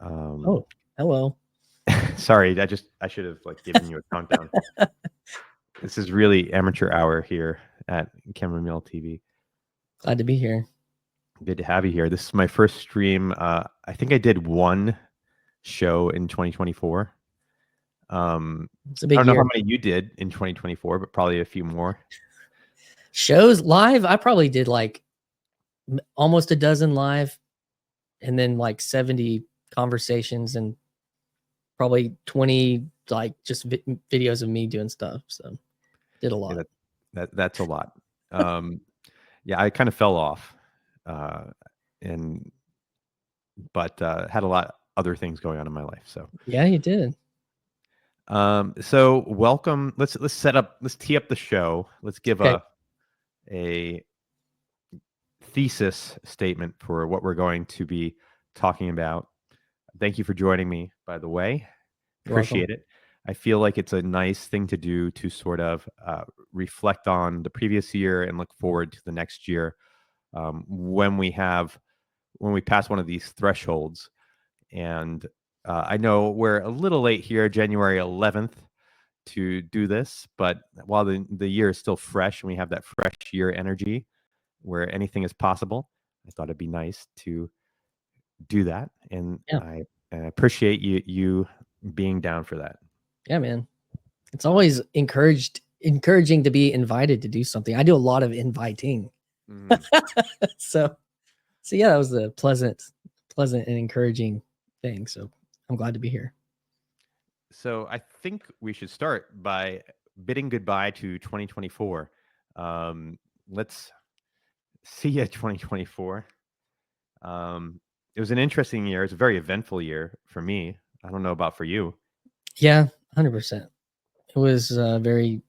Oh, hello. Sorry, I should have given you a countdown. This is really amateur hour here at Chamomile TV. Glad to be here. Good to have you here. This is my first stream. I think I did one show in 2024. It's a I big don't know year. how many you did in 2024, but probably a few more. Shows live, I probably did almost a dozen live, and then 70 conversations, and probably 20 just videos of me doing stuff. So did a lot. Yeah, that's a lot. Yeah, I kind of fell off, but had a lot other things going on in my life. So yeah, you did. So welcome. Let's tee up the show. Let's give a thesis statement for what we're going to be talking about. Thank you for joining me, by the way. Appreciate it. I feel like it's a nice thing to do to sort of reflect on the previous year and look forward to the next year when we pass one of these thresholds. And I know we're a little late here, January 11th, to do this, but while the year is still fresh and we have that fresh year energy where anything is possible, I thought it'd be nice to do that. And I appreciate you being down for that. Yeah, man. It's always encouraging to be invited to do something. I do a lot of inviting. So yeah, that was a pleasant and encouraging thing. So I'm glad to be here. So I think we should start by bidding goodbye to 2024. Let's see you 2024. It was an interesting year. It's a very eventful year for me. I don't know about for you. Yeah, 100%. It was very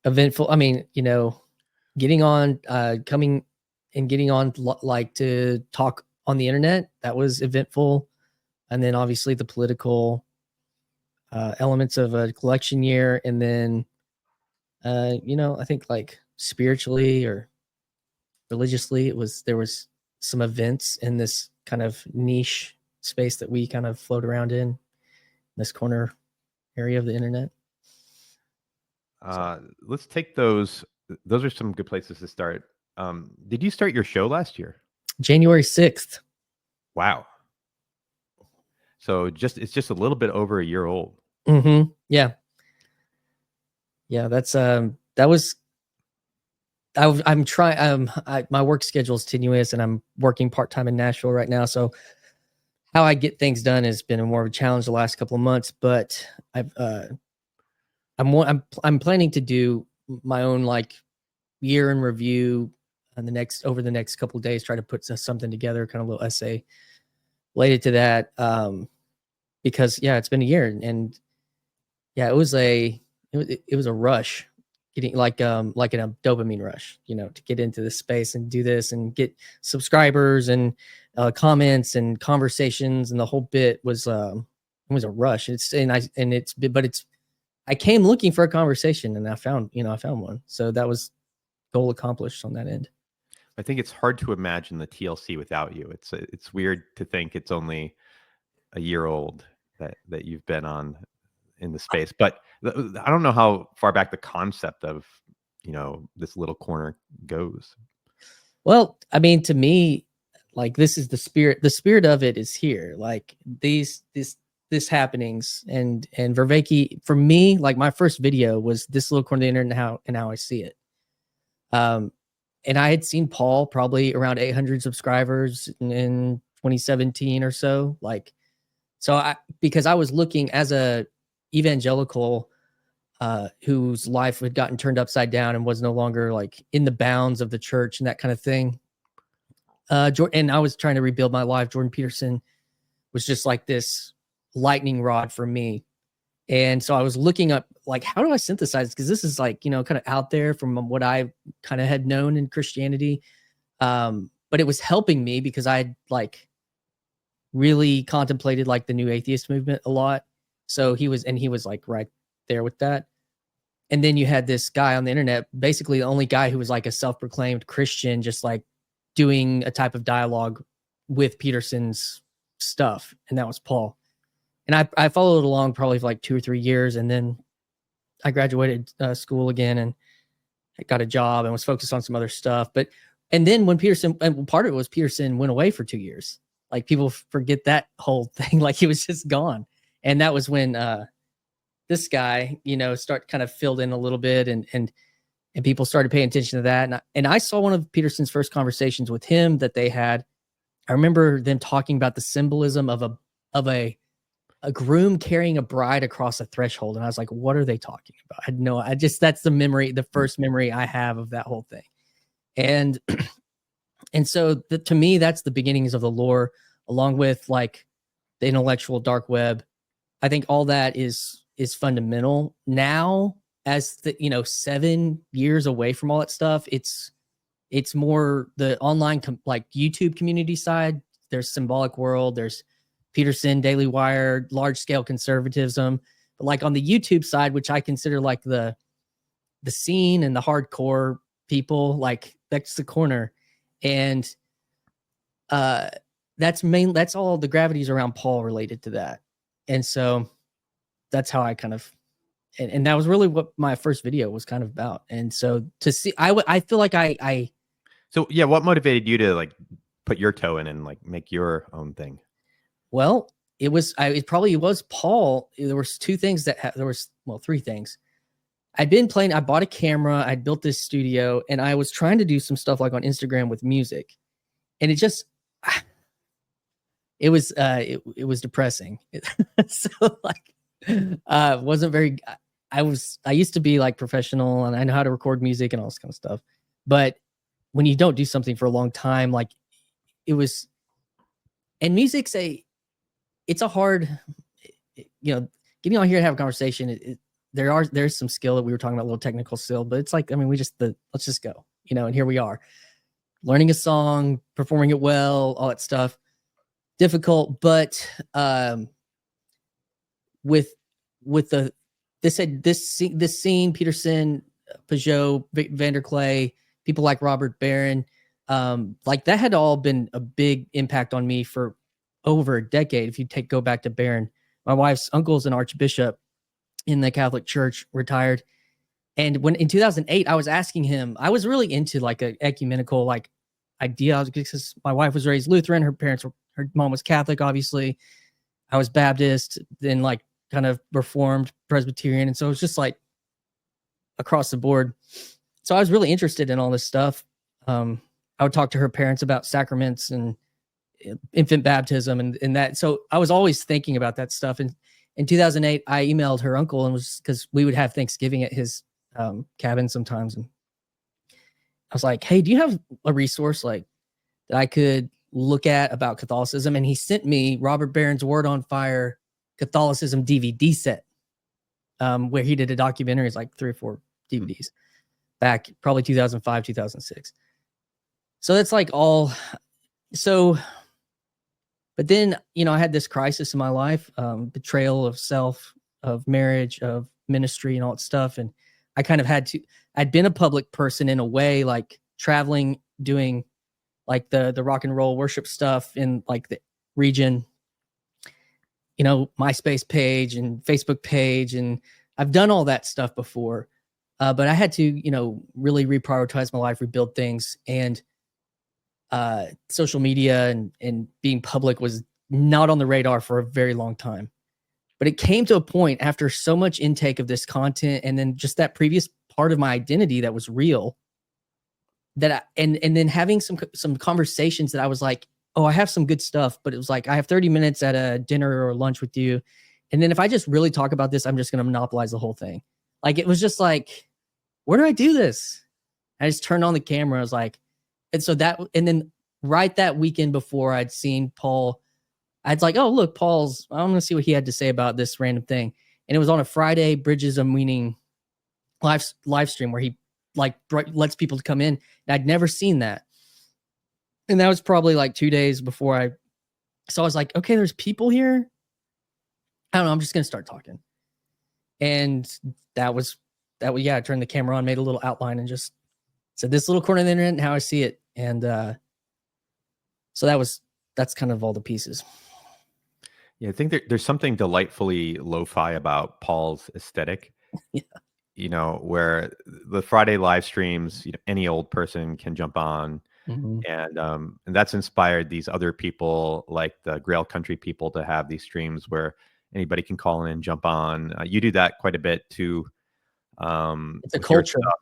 eventful. I mean, getting on, coming and getting on to talk on the internet, that was eventful. And then obviously the political elements of a collection year. And then, I think spiritually or religiously, there was some events in this kind of niche space that we kind of float around in this corner area of the internet. Let's take those. Those are some good places to start. Did you start your show last year? January 6th. Wow. So it's just a little bit over a year old. Mm-hmm. Yeah. Yeah. That's, I'm trying, my work schedule is tenuous and I'm working part-time in Nashville right now. So how I get things done has been more of a challenge the last couple of months, but I'm planning to do my own year in review over the next couple of days, try to put something together, kind of a little essay related to that. Because it's been a year, and it was a rush, getting like in a dopamine rush, to get into this space and do this and get subscribers and comments and conversations, and the whole bit was a rush. I came looking for a conversation and I found one. So that was goal accomplished on that end. I think it's hard to imagine the TLC without you. It's weird to think it's only a year old that you've been on in the space, but I don't know how far back the concept of this little corner goes. Well, I mean, to me, this is the spirit of it is here, this happenings and Vervaeke, for me, my first video was this little corner of the internet and how I see it. And I had seen Paul probably around 800 subscribers in 2017 or so. Because I was looking as a evangelical whose life had gotten turned upside down and was no longer in the bounds of the church and that kind of thing. And I was trying to rebuild my life. Jordan Peterson was just this lightning rod for me. And so I was looking up, how do I synthesize? Because this is kind of out there from what I kind of had known in Christianity. But it was helping me because I had really contemplated the new atheist movement a lot. So he was right there with that. And then you had this guy on the internet, basically the only guy who was a self-proclaimed Christian, just doing a type of dialogue with Peterson's stuff, and that was Paul. And I followed along probably for like 2 or 3 years, and then I graduated school again and I got a job and was focused on some other stuff. And then when Peterson, and part of it was Peterson went away for 2 years. Like people forget that whole thing, like he was just gone. And that was when this guy, start kind of filled in a little bit, and people started paying attention to that. And I saw one of Peterson's first conversations with him that they had. I remember them talking about the symbolism of a groom carrying a bride across a threshold. And I was like, what are they talking about? That's the first memory I have of that whole thing. And so to me, that's the beginnings of the lore, along with like the intellectual dark web. I think all that is fundamental now. As 7 years away from all that stuff, it's more the online like YouTube community side. There's Symbolic World, there's Peterson, Daily Wire, large scale conservatism. But like on the YouTube side, which I consider like the scene and the hardcore people, like that's the corner. And that's all the gravity's around Paul related to that. And so that's how I kind of, and that was really what my first video was kind of about. And so to see, I feel like So yeah, what motivated you to like put your toe in and like make your own thing? Well, it probably was Paul. There was two things three things. I bought a camera, I'd built this studio, and I was trying to do some stuff like on Instagram with music. And it was depressing. So like, wasn't very, I used to be like professional and I know how to record music and all this kind of stuff. But when you don't do something for a long time, like and music's it's a hard, getting on here to have a conversation. There's some skill that we were talking about, a little technical skill, but it's like, I mean, let's just go, and here we are learning a song, performing it well, all that stuff. Difficult, but with this scene, Peterson, Peugeot, Vanderklay, people like Robert Barron, like that had all been a big impact on me for over a decade. If you go back to Barron, my wife's uncle's an archbishop in the Catholic Church, retired. And when in 2008, I was asking him, I was really into like an ecumenical like idea, because my wife was raised Lutheran, her mom was Catholic, obviously. I was Baptist, then like kind of Reformed, Presbyterian. And so it was just like across the board. So I was really interested in all this stuff. I would talk to her parents about sacraments and infant baptism and that. So I was always thinking about that stuff. And in 2008, I emailed her uncle, and was because we would have Thanksgiving at his cabin sometimes. And I was like, hey, do you have a resource like that I could look at about Catholicism? And he sent me Robert Barron's Word on Fire Catholicism DVD set, where he did a documentary. It's like 3 or 4 DVDs back probably 2005, 2006. So that's like all. So, but then, I had this crisis in my life, betrayal of self, of marriage, of ministry and all that stuff. And I kind of I'd been a public person in a way, like traveling, doing like the rock and roll worship stuff in like the region, MySpace page and Facebook page. And I've done all that stuff before. But I had to, really reprioritize my life, rebuild things. And social media and being public was not on the radar for a very long time. But it came to a point after so much intake of this content, and then just that previous part of my identity that was real, that and then having some conversations that I was like, oh, I have some good stuff, but it was like, I have 30 minutes at a dinner or lunch with you. And then if I just really talk about this, I'm just going to monopolize the whole thing. Like, it was just like, where do I do this? I just turned on the camera. I was like, and then right that weekend before I'd seen Paul, I'd like, oh, look, I'm going to see what he had to say about this random thing. And it was on a Friday Bridges of Meaning live stream where he like lets people to come in. And I'd never seen that. And that was probably like 2 days before so I was like, okay, there's people here. I don't know. I'm just going to start talking. And I turned the camera on, made a little outline and just said this little corner of the internet and how I see it. And so that's kind of all the pieces. Yeah, I think there's something delightfully lo-fi about Paul's aesthetic. Yeah. Where the Friday live streams, any old person can jump on, Mhm. and that's inspired these other people like the Grail Country people to have these streams where anybody can call in and jump on. You do that quite a bit too, It's a with your culture. stuff.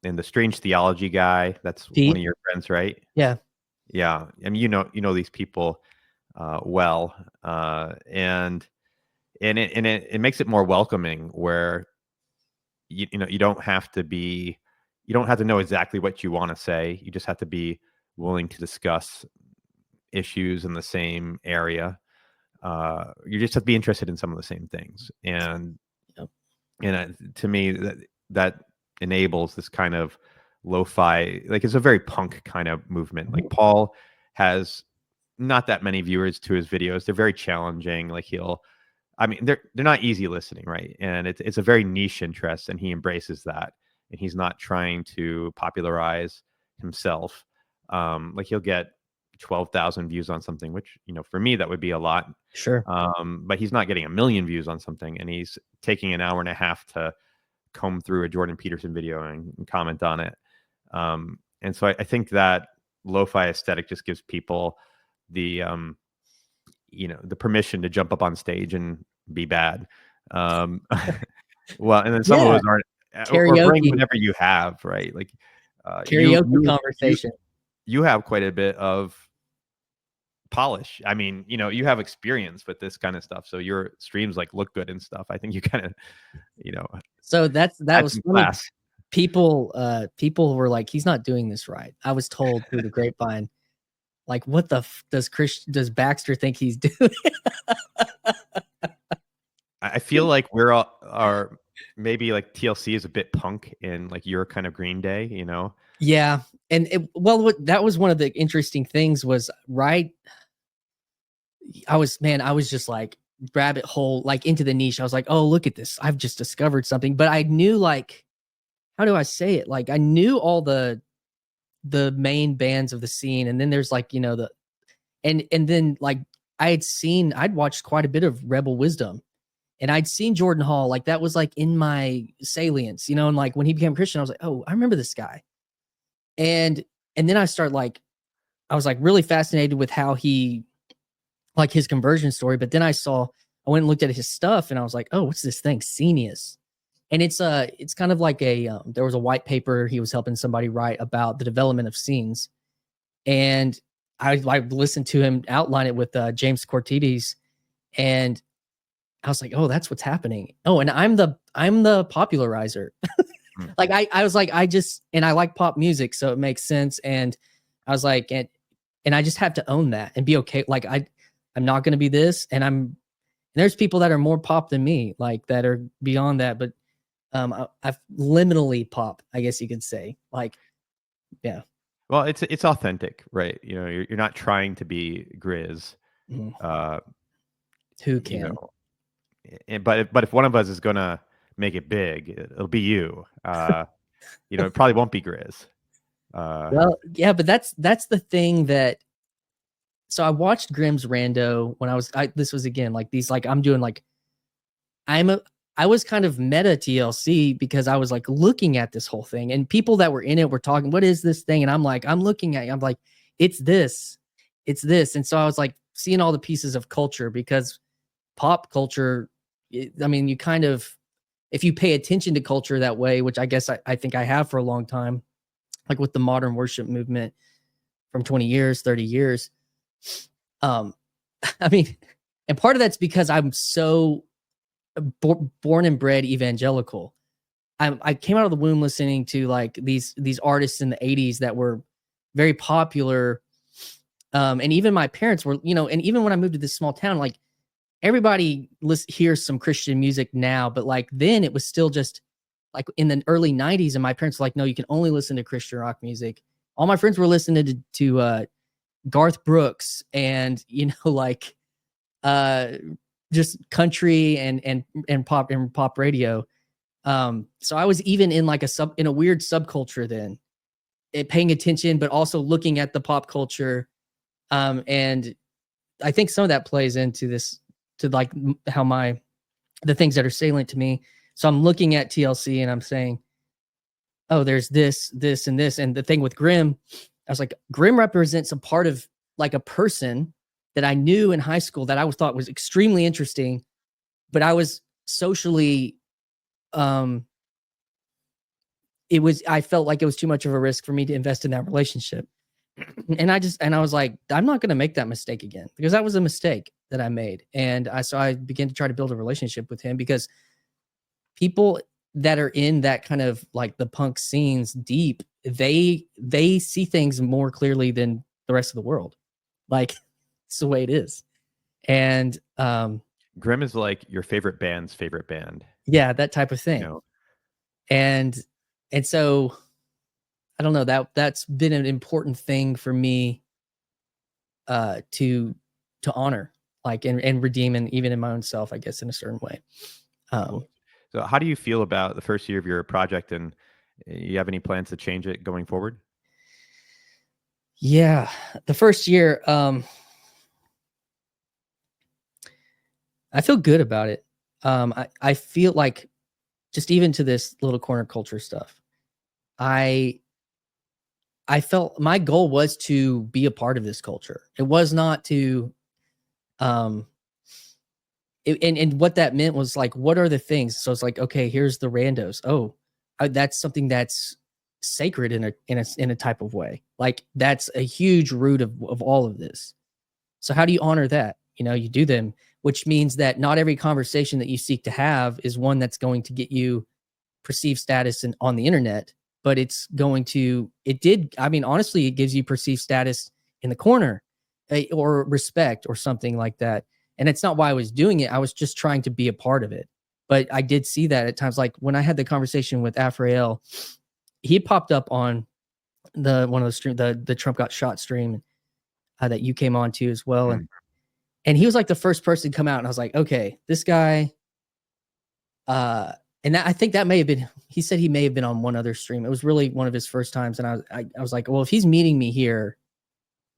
And the Strange Theology guy, that's one Pete. of your friends, right? Yeah. Yeah, I mean, these people well, and it makes it more welcoming where you don't have to know exactly what you want to say. You just have to be willing to discuss issues in the same area. You just have to be interested in some of the same things, and Yep. to me that enables this kind of lo-fi, like it's a very punk kind of movement. Like Paul has not that many viewers to his videos. They're very challenging. Like I mean, they're not easy listening, right? And it's a very niche interest, and he embraces that. And he's not trying to popularize himself. Like he'll get 12,000 views on something, which for me that would be a lot. Sure. But he's not getting 1 million views on something, and he's taking an hour and a half to comb through a Jordan Peterson video and comment on it. And so I think that lo-fi aesthetic just gives people the the permission to jump up on stage and be bad. Um, well, and then some of Yeah. those aren't, or bring Karaoke. whatever you have, right? Like you Karaoke conversation. you have quite a bit of polish. I mean, you have experience with this kind of stuff, so your streams like look good and stuff. I think you kind of, So that had was some funny. class. People were like, he's not doing this right. I was told through the grapevine, like, what the does Baxter think he's doing? I feel like we're all are maybe like TLC is a bit punk in like your kind of Green Day, Yeah. And that was one of the interesting things was I was just like rabbit hole, like into the niche. I was like, oh, look at this. I've just discovered something. But I knew, like, how do I say it? Like I knew all the main bands of the scene. And then there's like, and then like I'd watched quite a bit of Rebel Wisdom. And I'd seen Jordan Hall, like that was like in my salience, and like when he became Christian, I was like, oh, I remember this guy. And then I was like really fascinated with how he, like his conversion story. But then I went and looked at his stuff and I was like, oh, what's this thing? Scenius. And it's kind of like there was a white paper he was helping somebody write about the development of scenes. And I listened to him outline it with James Cortides, and I was like, oh, that's what's happening. Oh, and I'm the popularizer. Like I was like, and I like pop music, so it makes sense. And I was like, and I just have to own that and be okay. Like I'm not going to be this, and there's people that are more pop than me, like that are beyond that. But I've liminally pop, I guess you could say. Like, yeah. Well, it's authentic, right? You're not trying to be Grizz. Mm. Who can? But if one of us is gonna make it big, it'll be you. It probably won't be Grizz. Well, yeah, but that's the thing that. So I watched Grimm's Rando when this was again like these, like I'm doing like I was kind of meta TLC because I was like looking at this whole thing, and people that were in it were talking, what is this thing? And I'm like, I'm looking at it, I'm like, it's this. And so I was like seeing all the pieces of culture, because pop culture, I mean, you kind of, if you pay attention to culture that way, which I guess I think I have for a long time, like with the modern worship movement from 20 years, 30 years. I mean, and part of that's because I'm so born and bred evangelical. I came out of the womb listening to like these artists in the 80s that were very popular. And even my parents were, and even when I moved to this small town, like everybody hears some Christian music now, but like then it was still just like in the early 90s, and my parents were like, no, you can only listen to Christian rock music. All my friends were listening to Garth Brooks and like just country and pop radio. So I was even in like in a weird subculture then, paying attention, but also looking at the pop culture. And I think some of that plays into this to like how the things that are salient to me. So I'm looking at TLC and I'm saying, oh, there's this, this, and this. And the thing with Grimm, I was like, Grimm represents a part of like a person that I knew in high school that I thought was extremely interesting, but I was socially, I felt like it was too much of a risk for me to invest in that relationship. And I was like, I'm not going to make that mistake again, because that was a mistake that I made. And so I began to try to build a relationship with him, because people that are in that kind of like the punk scenes deep, they see things more clearly than the rest of the world. Like, it's the way it is. And Grimm is like your favorite band's favorite band. Yeah, that type of thing. You know? And so I don't know, that's been an important thing for me to honor, like, and redeem, and even in my own self, I guess, in a certain way. So how do you feel about the first year of your project, and you have any plans to change it going forward? Yeah, the first year, I feel good about it. I feel like, just even to this little corner culture stuff, I felt my goal was to be a part of this culture. It was not to, and what that meant was like, what are the things? So it's like, okay, here's the randos. Oh, that's something that's sacred in a type of way. Like, that's a huge root of all of this. So how do you honor that? You know, you do them, which means that not every conversation that you seek to have is one that's going to get you perceived status on the internet, but it's going to, honestly, it gives you perceived status in the corner, or respect or something like that. And it's not why I was doing it. I was just trying to be a part of it. But I did see that at times, like when I had the conversation with Afrael, he popped up on one of the stream, the Trump got shot stream that you came on to as well. And he was like the first person to come out, and I was like, okay, this guy, and I think that may have been, he said he may have been on one other stream. It was really one of his first times. And I was like, well, if he's meeting me here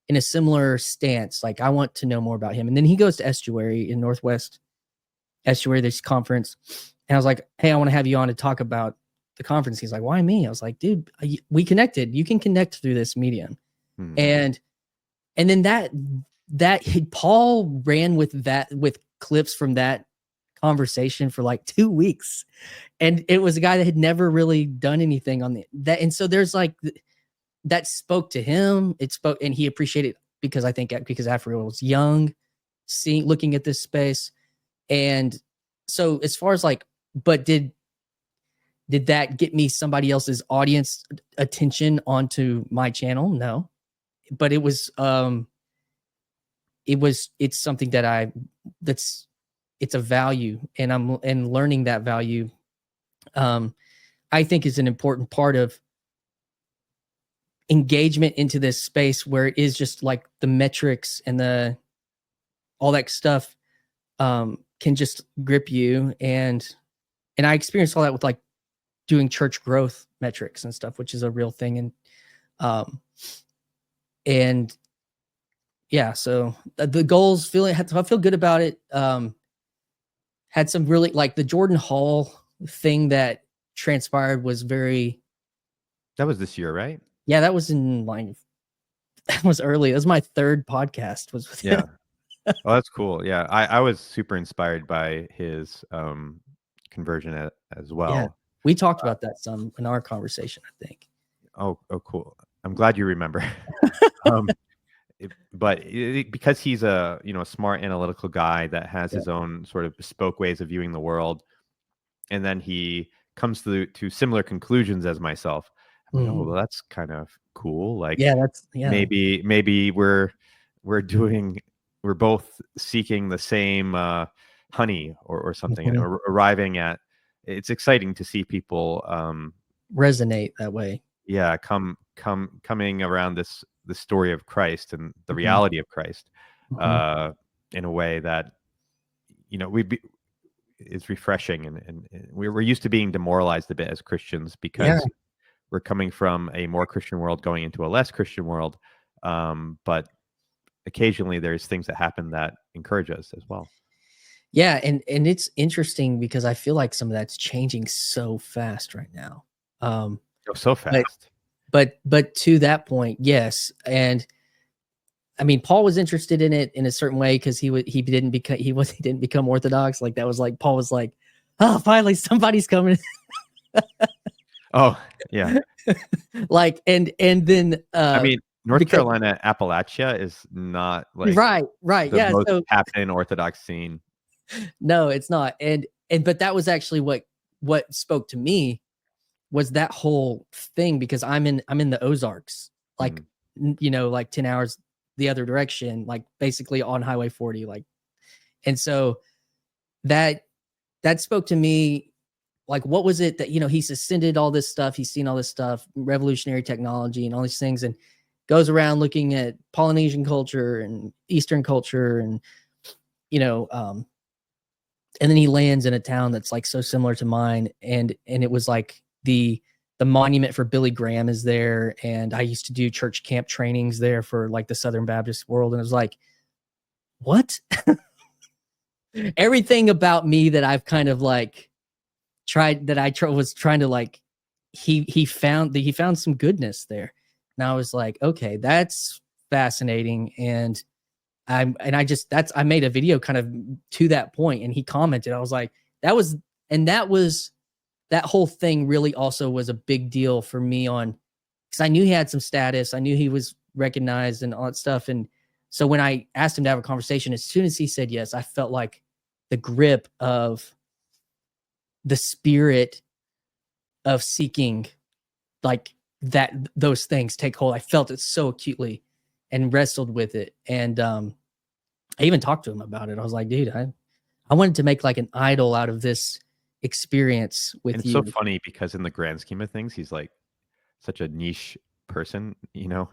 in a similar stance, like, I want to know more about him. And then he goes to Estuary in Northwest Estuary, this conference. And I was like, hey, I want to have you on to talk about the conference. He's like, why me? I was like, dude, we connected. You can connect through this medium. And then that Paul ran with clips from that conversation for like 2 weeks, and it was a guy that had never really done anything on that. And so there's like, that spoke to him. It spoke, and he appreciated, because I think because Afriel was young, looking at this space. And so as far as like, but did that get me somebody else's audience attention onto my channel? No, but it's something that it's a value, and learning that value, I think, is an important part of engagement into this space, where it is just like the metrics and all that stuff can just grip you. And I experienced all that with like doing church growth metrics and stuff, which is a real thing. And yeah, so the goals, I feel good about it. Had some really, like, the Jordan Hall thing that transpired was that was this year, right? Yeah, that was that was early. That was my third podcast was with him. Oh, that's cool. Yeah. I was super inspired by his conversion as well. Yeah, we talked about that some in our conversation, I think. Oh, cool. I'm glad you remember. But because he's a smart, analytical guy that has his own sort of bespoke ways of viewing the world, and then he comes to similar conclusions as myself. I'm like, oh, well, that's kind of cool. Like, maybe we're both seeking the same honey or something, and we're arriving at. It's exciting to see people resonate that way. Yeah, coming around this the story of Christ and the reality of Christ in a way that is refreshing, and we're used to being demoralized a bit as Christians, because we're coming from a more Christian world going into a less Christian world, but occasionally there's things that happen that encourage us as well. Yeah, and it's interesting because I feel like some of that's changing so fast right now. Oh, so But fast. but to that point, yes, and I mean, Paul was interested in it in a certain way because he didn't become Orthodox. Like that was like Paul was like, oh, finally somebody's coming. Oh, yeah. Like and then I mean, North because Carolina, Appalachia is not like right, the yeah. most So happening Orthodox scene. no, it's not. And but that was actually what spoke to me was that whole thing because I'm in the Ozarks, like Mm. like 10 hours the other direction, like basically on Highway 40, like, and so that spoke to me. Like, what was it that he's ascended all this stuff, he's seen all this stuff, revolutionary technology and all these things, and goes around looking at Polynesian culture and Eastern culture, and you know, um, and then he lands in a town that's like so similar to mine, and it was like the monument for Billy Graham is there, and I used to do church camp trainings there for like the Southern Baptist world, and it was like, what? Everything about me that I've kind of like was trying to like, he found some goodness there, and I was like, okay, that's fascinating, and I made a video kind of to that point, and he commented. I was like, that was that whole thing really also was a big deal for me on because I knew he had some status, I knew he was recognized and all that stuff, and so when I asked him to have a conversation, as soon as he said yes, I felt like the grip of the spirit of seeking like that those things take hold. I felt it so acutely and wrestled with it, and I even talked to him about it. I was like, dude, I wanted to make like an idol out of this experience And with it's so you. funny because in the grand scheme of things, he's like such a niche person, you know?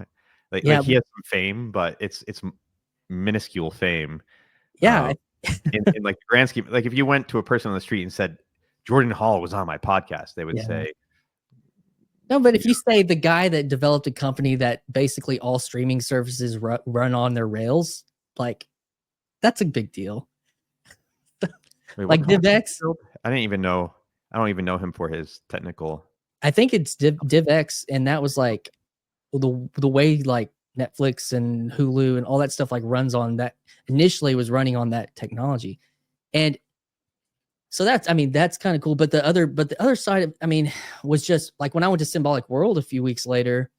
Like Yeah, he has some fame, but it's minuscule fame. yeah, Um, in like the grand scheme, like if you went to a person on the street and said Jordan Hall was on my podcast, they would yeah. say, No, but you if you say the guy that developed a company that basically all streaming services run on their rails, like that's a big deal. "Wait, what Like company did DivX, you build?" I didn't even know. I don't even know him for his technical. I think it's DivX, and that was like the way like Netflix and Hulu and all that stuff like runs on that initially was running on that technology. And so that's, I mean, that's kind of cool. But the other side of, I mean, was just like when I went to Symbolic World a few weeks later,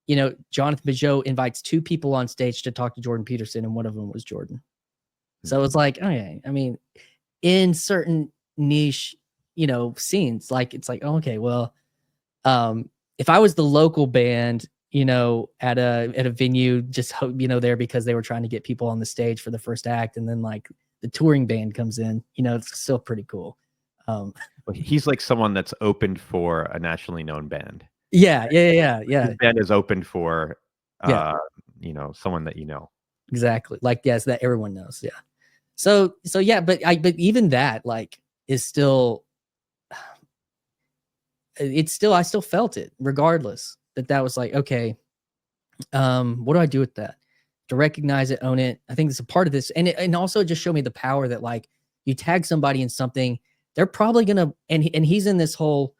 Jonathan Peugeot invites two people on stage to talk to Jordan Peterson, and one of them was Jordan. So it's like, okay, I mean, in certain niche, scenes, like it's like, oh, okay, well, if I was the local band, at a venue, just there because they were trying to get people on the stage for the first act, and then like the touring band comes in, it's still pretty cool. He's like someone that's opened for a nationally known band. Yeah, yeah. His band is opened for, Yeah, someone that you know. exactly. Like, yes, that everyone knows. Yeah. So yeah, but even that like is still, I still felt it regardless that was like, okay, what do I do with that? To recognize it, own it. I think it's a part of this. And also just show me the power that like you tag somebody in something, they're probably gonna, and he's in this whole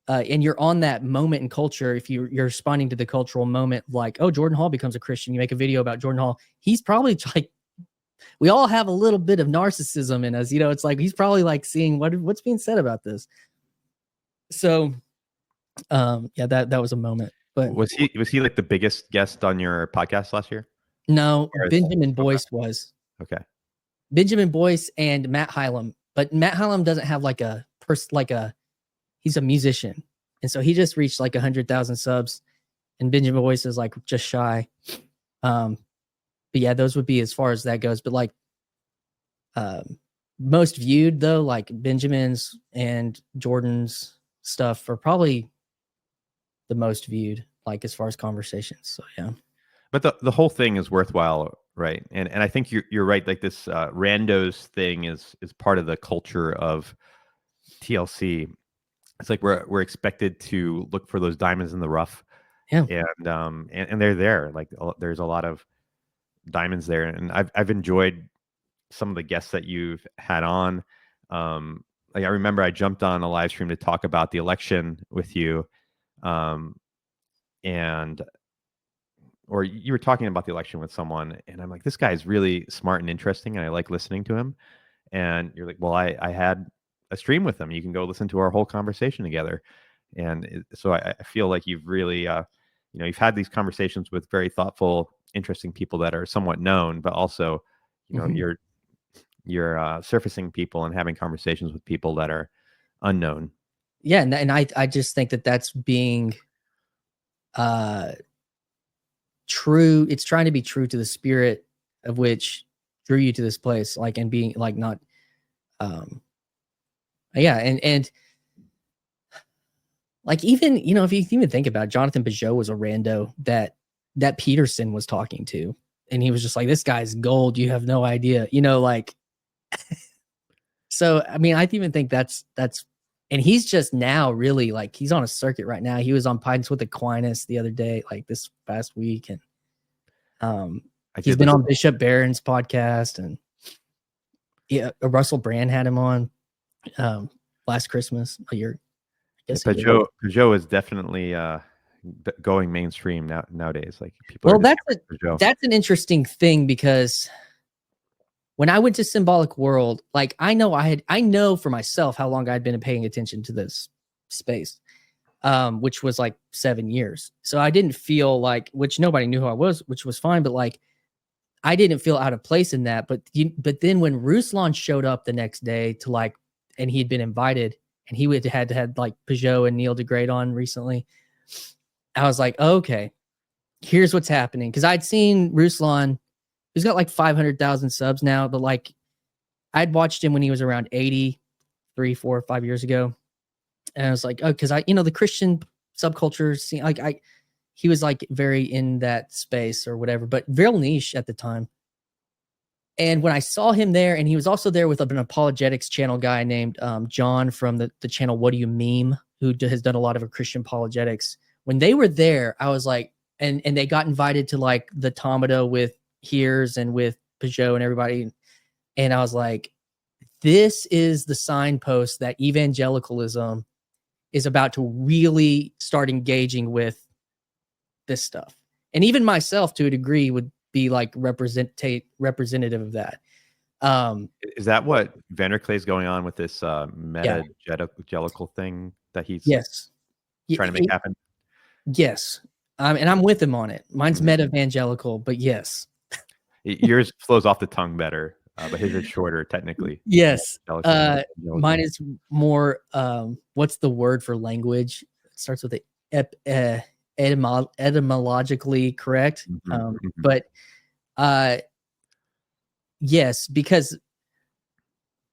and you're on that moment in culture. If you're responding to the cultural moment, like, oh, Jordan Hall becomes a Christian, you make a video about Jordan Hall. He's probably like, we all have a little bit of narcissism in us, it's like he's probably like seeing what's being said about this. So yeah, that was a moment. But Was he like the biggest guest on your podcast last year? no, Or is- Benjamin okay. Boyce was. Okay. Benjamin Boyce and Matt Hylam, but Matt Hylam doesn't have like a he's a musician, and so he just reached like 100,000 subs, and Benjamin Boyce is like just shy. But yeah, those would be as far as that goes. But like most viewed though, like Benjamin's and Jordan's stuff are probably the most viewed, like as far as conversations. So yeah. But the whole thing is worthwhile, right? And I think you're right. Like this randos thing is part of the culture of TLC. It's like we're expected to look for those diamonds in the rough, Yeah. and they're there. Like there's a lot of diamonds there, and I've enjoyed some of the guests that you've had on. Like I remember I jumped on a live stream to talk about the election with you, and or you were talking about the election with someone, and I'm like, this guy is really smart and interesting, and I like listening to him. And you're like, well, I had a stream with him. You can go listen to our whole conversation together. And so I feel like you've really, you've had these conversations with very thoughtful, interesting people that are somewhat known, but also, you're surfacing people and having conversations with people that are unknown. Yeah, and I just think that that's being true. It's trying to be true to the spirit of which drew you to this place, like, and being like not yeah, and like, even, if you even think about it, Jonathan Peugeot was a rando that Peterson was talking to, and he was just like, this guy's gold, you have no idea, like. So I mean, I even think that's and he's just now really, like, he's on a circuit right now. He was on Pints with Aquinas the other day, like this past week, and he's been on Bishop Barron's podcast, and yeah, Russell Brand had him on last Christmas a year. Peugeot is definitely going mainstream nowadays. Like people. Well, that's an interesting thing, because when I went to Symbolic World, like, I know for myself how long I'd been paying attention to this space, which was like 7 years. So I didn't feel like, which nobody knew who I was, which was fine, but like, I didn't feel out of place in that. But then when Ruslan showed up the next day to, like, and he'd been invited, and he had like Peugeot and Neil deGrasse on recently, I was like, okay, here's what's happening. Because I'd seen Ruslan, he's got like 500,000 subs now, but like, I'd watched him when he was around 80, 3, 4, 5 years ago. And I was like, oh, because the Christian subculture scene, like, he was like very in that space or whatever, but real niche at the time. And when I saw him there, and he was also there with an apologetics channel guy named John from the channel What Do You Meme, who has done a lot of Christian apologetics. When they were there, I was like, and they got invited to like the Tomada with Hears and with Peugeot and everybody. And I was like, this is the signpost that evangelicalism is about to really start engaging with this stuff. And even myself, to a degree, would be like representative of that. Is that what Vanderklee is going on with this meta-jellical thing that he's trying to make happen? Yes. And I'm with him on it. Mine's meta-evangelical, but yes. Yours flows off the tongue better, but his is shorter technically. Yes. Mine is more, what's the word for language? It starts with etymologically correct. But yes, because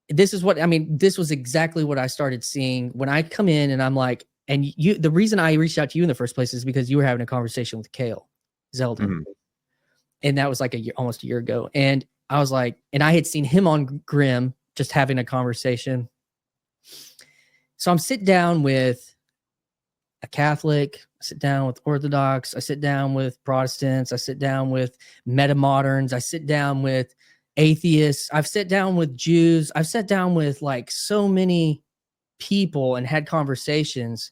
this was exactly what I started seeing when I come in, and I'm like, and the reason I reached out to you in the first place is because you were having a conversation with Cale Zeldin. And that was like almost a year ago. And I was like, and I had seen him on Grimm just having a conversation. So I'm sitting down with a Catholic, I sit down with Orthodox, I sit down with Protestants, I sit down with metamoderns, I sit down with atheists, I've sat down with Jews, I've sat down with like so many people and had conversations,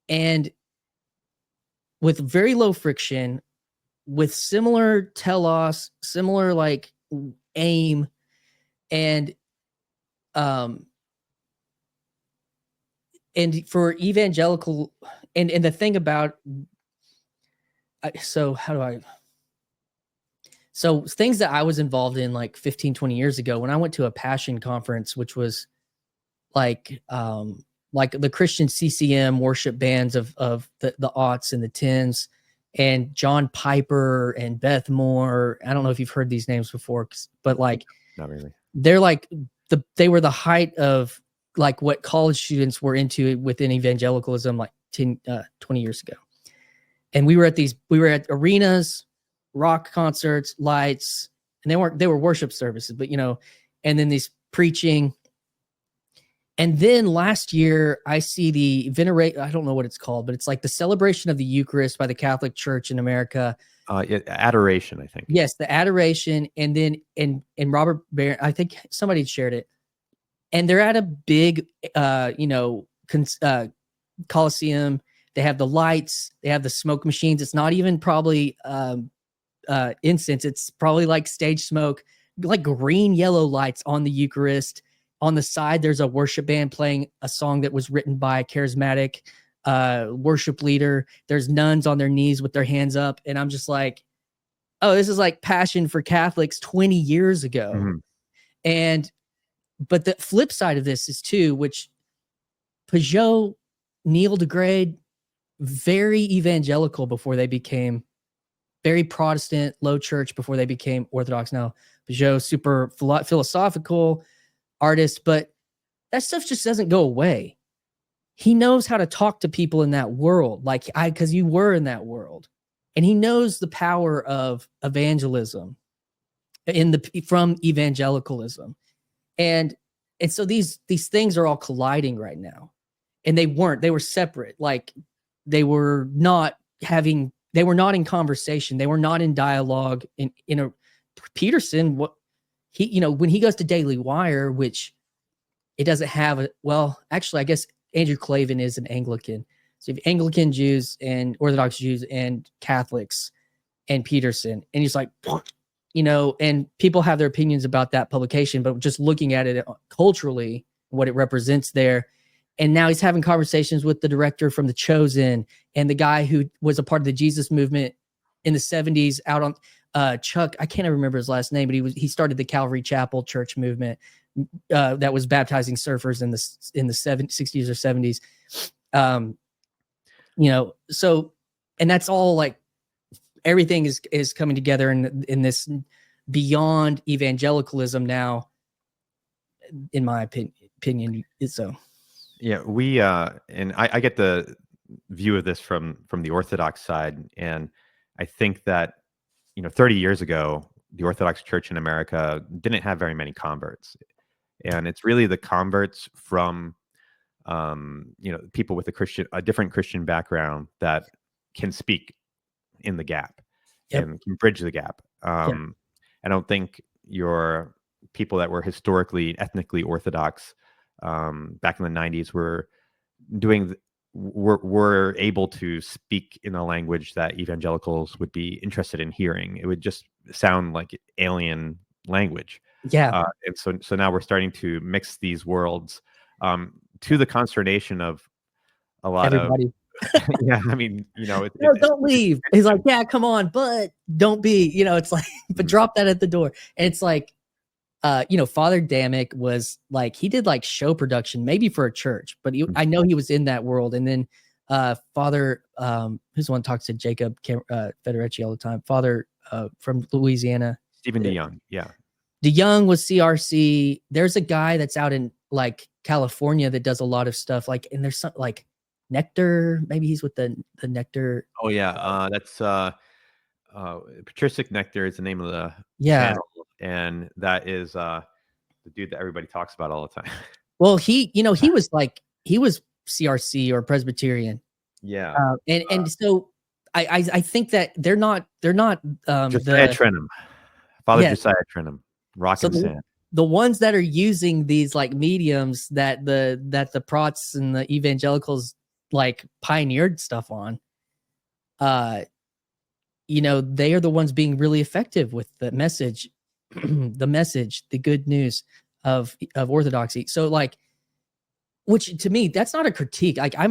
and with very low friction, with similar telos, similar like aim, and for evangelical, and the thing about, so things that I was involved in like 15, 20 years ago, when I went to a Passion conference, which was like the Christian CCM worship bands of the aughts and the tens, and John Piper and Beth Moore. I don't know if you've heard these names before, but like, not really. They're like they were the height of like what college students were into within evangelicalism like 20 years ago. And we were at arenas, rock concerts, lights, and they were worship services, but and then these preaching. And then last year I see the I don't know what it's called, but it's like the celebration of the Eucharist by the Catholic Church in America. Adoration, I think. Yes, the adoration, and then and Robert Barron, I think somebody shared it, and they're at a big, Coliseum. They have the lights, they have the smoke machines. It's not even probably incense. It's probably like stage smoke, like green, yellow lights on the Eucharist. On the side, there's a worship band playing a song that was written by a charismatic worship leader. There's nuns on their knees with their hands up, and I'm just like, oh, this is like Passion for Catholics 20 years ago. Mm-hmm. And but the flip side of this is too, which Peugeot, Neil deGrasse, very evangelical before they became very Protestant, low church before they became Orthodox. Now, Peugeot, super philosophical artist, but that stuff just doesn't go away. He knows how to talk to people in that world, because you were in that world. And he knows the power of evangelism from evangelicalism. And so these things are all colliding right now. And they were separate. Like they were not in conversation. They were not in dialogue in a Peterson, when he goes to Daily Wire, which it doesn't have actually, I guess Andrew Clavin is an Anglican. So you have Anglican Jews and Orthodox Jews and Catholics and Peterson. And he's like, and people have their opinions about that publication, but just looking at it culturally, what it represents there. And now he's having conversations with the director from The Chosen and the guy who was a part of the Jesus movement in the 70s out on Chuck. I can't remember his last name, but he started the Calvary Chapel church movement that was baptizing surfers in the 60s or 70s. So, and that's all like everything is coming together in this beyond evangelicalism now, in my opinion. So yeah, we and I get the view of this from the Orthodox side, and I think that 30 years ago the Orthodox Church in America didn't have very many converts, and it's really the converts from people with a different Christian background that can speak in the gap. Yep. And can bridge the gap. Yep. I don't think your people that were historically ethnically Orthodox back in the 90s were able to speak in a language that evangelicals would be interested in hearing. It would just sound like alien language. Yeah. And so now we're starting to mix these worlds to the consternation of a lot Everybody. Yeah, I mean, no, don't leave. He's like, yeah, come on, but don't be, it's like, but drop that at the door. And it's like, Father Damick was like, he did like show production, maybe for a church, but I know he was in that world. And then Father, who's the one talks to Jacob Federici all the time, Father from Louisiana. Stephen DeYoung, yeah. DeYoung was CRC. There's a guy that's out in like California that does a lot of stuff. Like, and there's some like Nectar, maybe he's with the Nectar. Oh yeah, that's Patristic Nectar is the name of the channel, and that is the dude that everybody talks about all the time. Well, he was CRC or Presbyterian. Yeah, and so I think that they're not Josiah Trenum, Father Josiah Trenum, Rock and Sand. The ones that are using these like mediums that the prots and the evangelicals like pioneered stuff on, they are the ones being really effective with the message, the good news of orthodoxy. So like, which to me, that's not a critique. Like I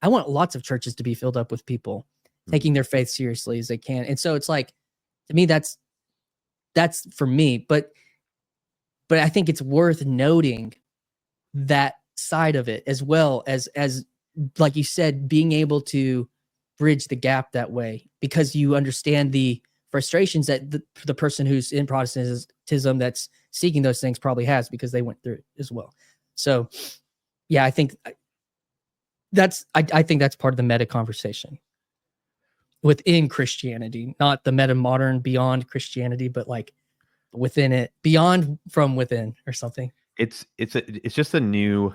want lots of churches to be filled up with people taking their faith seriously as they can. And so it's like, to me, that's for me, but I think it's worth noting that side of it, as well as like you said, being able to bridge the gap that way, because you understand the frustrations that the person who's in Protestantism that's seeking those things probably has, because they went through it as well. So yeah, I think that's part of the meta conversation within Christianity, not the meta modern beyond Christianity, but like within it, beyond from within or something. It's just a new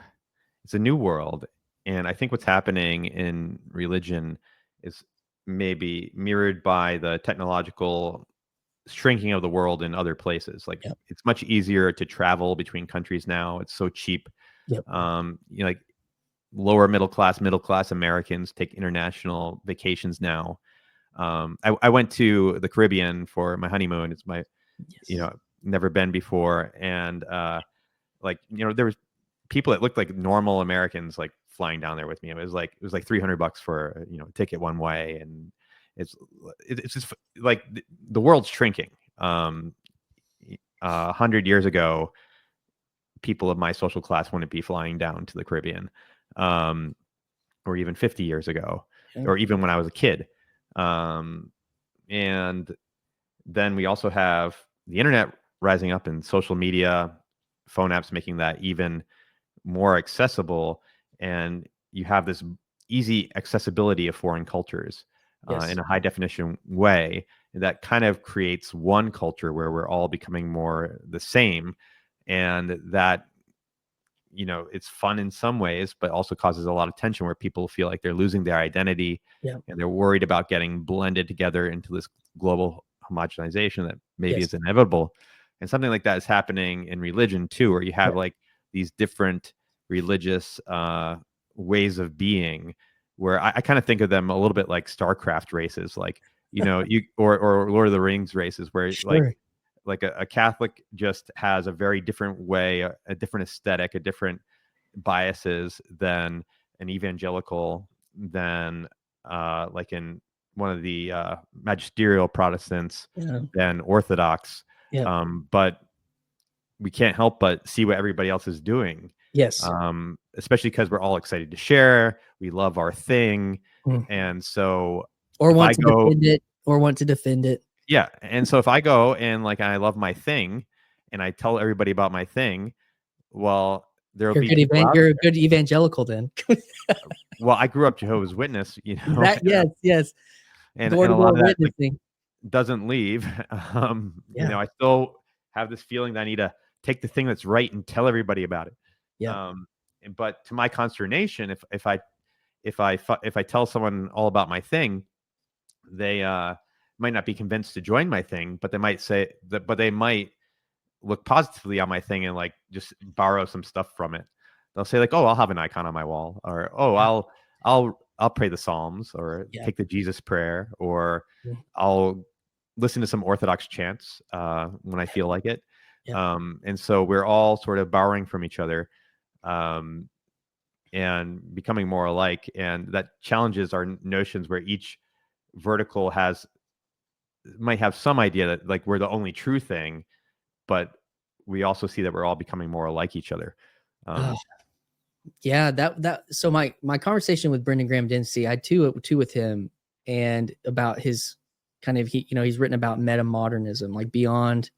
world. And I think what's happening in religion is maybe mirrored by the technological shrinking of the world in other places. Like Yep. it's much easier to travel between countries now. It's so cheap. Yep. Like lower middle class Americans take international vacations now. I went to the Caribbean for my honeymoon. It's my, Yes. never been before. And like, there was people that looked like normal Americans like flying down there with me. It was like $300 for, a ticket one way. And it's just like the world's shrinking. 100 years ago, people of my social class wouldn't be flying down to the Caribbean, or even 50 years ago, Yeah. or even when I was a kid. And then we also have the internet rising up and social media, phone apps making that even more accessible. And you have this easy accessibility of foreign cultures Yes. in a high definition way that kind of creates one culture where we're all becoming more the same. And that, it's fun in some ways, but also causes a lot of tension where people feel like they're losing their identity. Yeah. And they're worried about getting blended together into this global homogenization that maybe Yes. is inevitable. And something like that is happening in religion too, where you have Yeah. like these different religious ways of being, where I kind of think of them a little bit like StarCraft races, like, or Lord of the Rings races, where Sure. like a Catholic just has a very different way, a different aesthetic, a different biases than an evangelical, than like in one of the magisterial Protestants, Yeah. than Orthodox. Yeah. But we can't help but see what everybody else is doing. Yes. Especially because we're all excited to share. We love our thing. Mm. And so Or if want I to go, defend it, or want to defend it. yeah. And so if I go and like, I love my thing and I tell everybody about my thing, well, there'll be people out You're a there. good evangelical then. Well, I grew up Jehovah's Witness, Yes, yes. and Door a to lot door of that like witnessing. doesn't leave. Yeah. I still have this feeling that I need to take the thing that's right and tell everybody about it. Yeah. But to my consternation, if I tell someone all about my thing, they might not be convinced to join my thing, but they might say that, but they might look positively on my thing and like just borrow some stuff from it. They'll say like, "Oh, I'll have an icon on my wall," or "Oh, Yeah. I'll pray the Psalms, or Yeah. take the Jesus prayer, or Yeah. I'll listen to some Orthodox chants when I feel like it." Yeah. And so we're all sort of borrowing from each other, and becoming more alike, and that challenges our notions where each vertical might have some idea that like we're the only true thing, but we also see that we're all becoming more like each other. Yeah, so my conversation with Brendan Graham Dempsey, I had two with him, and about his kind of, he's written about meta-modernism, like beyond,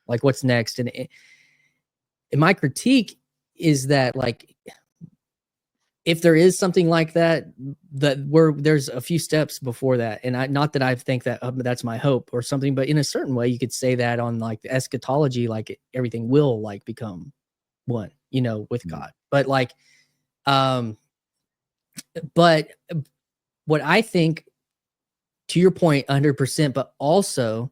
like what's next. And my critique is that, like, if there is something like that, there's a few steps before that. And not that I think that that's my hope or something, but in a certain way, you could say that on like the eschatology, like everything will like become one, with God. But like, but what I think, to your point, 100%, but also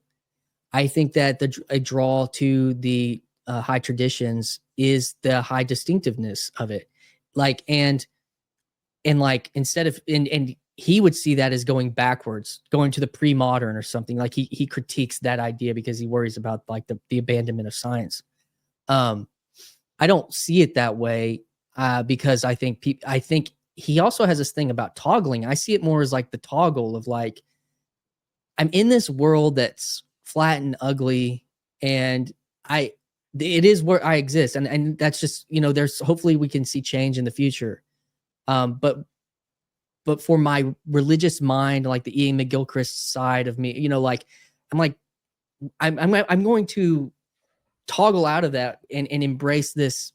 I think that a draw to the high traditions is the high distinctiveness of it. Like, and like, instead of, and he would see that as going backwards, going to the pre-modern or something. Like he critiques that idea because he worries about like the abandonment of science. I don't see it that way, because I think he also has this thing about toggling. I see it more as like the toggle of like, I'm in this world that's flat and ugly, and it is where I exist. And that's just, there's, hopefully we can see change in the future. But for my religious mind, like the Ian McGilchrist side of me, like, I'm going to toggle out of that and embrace this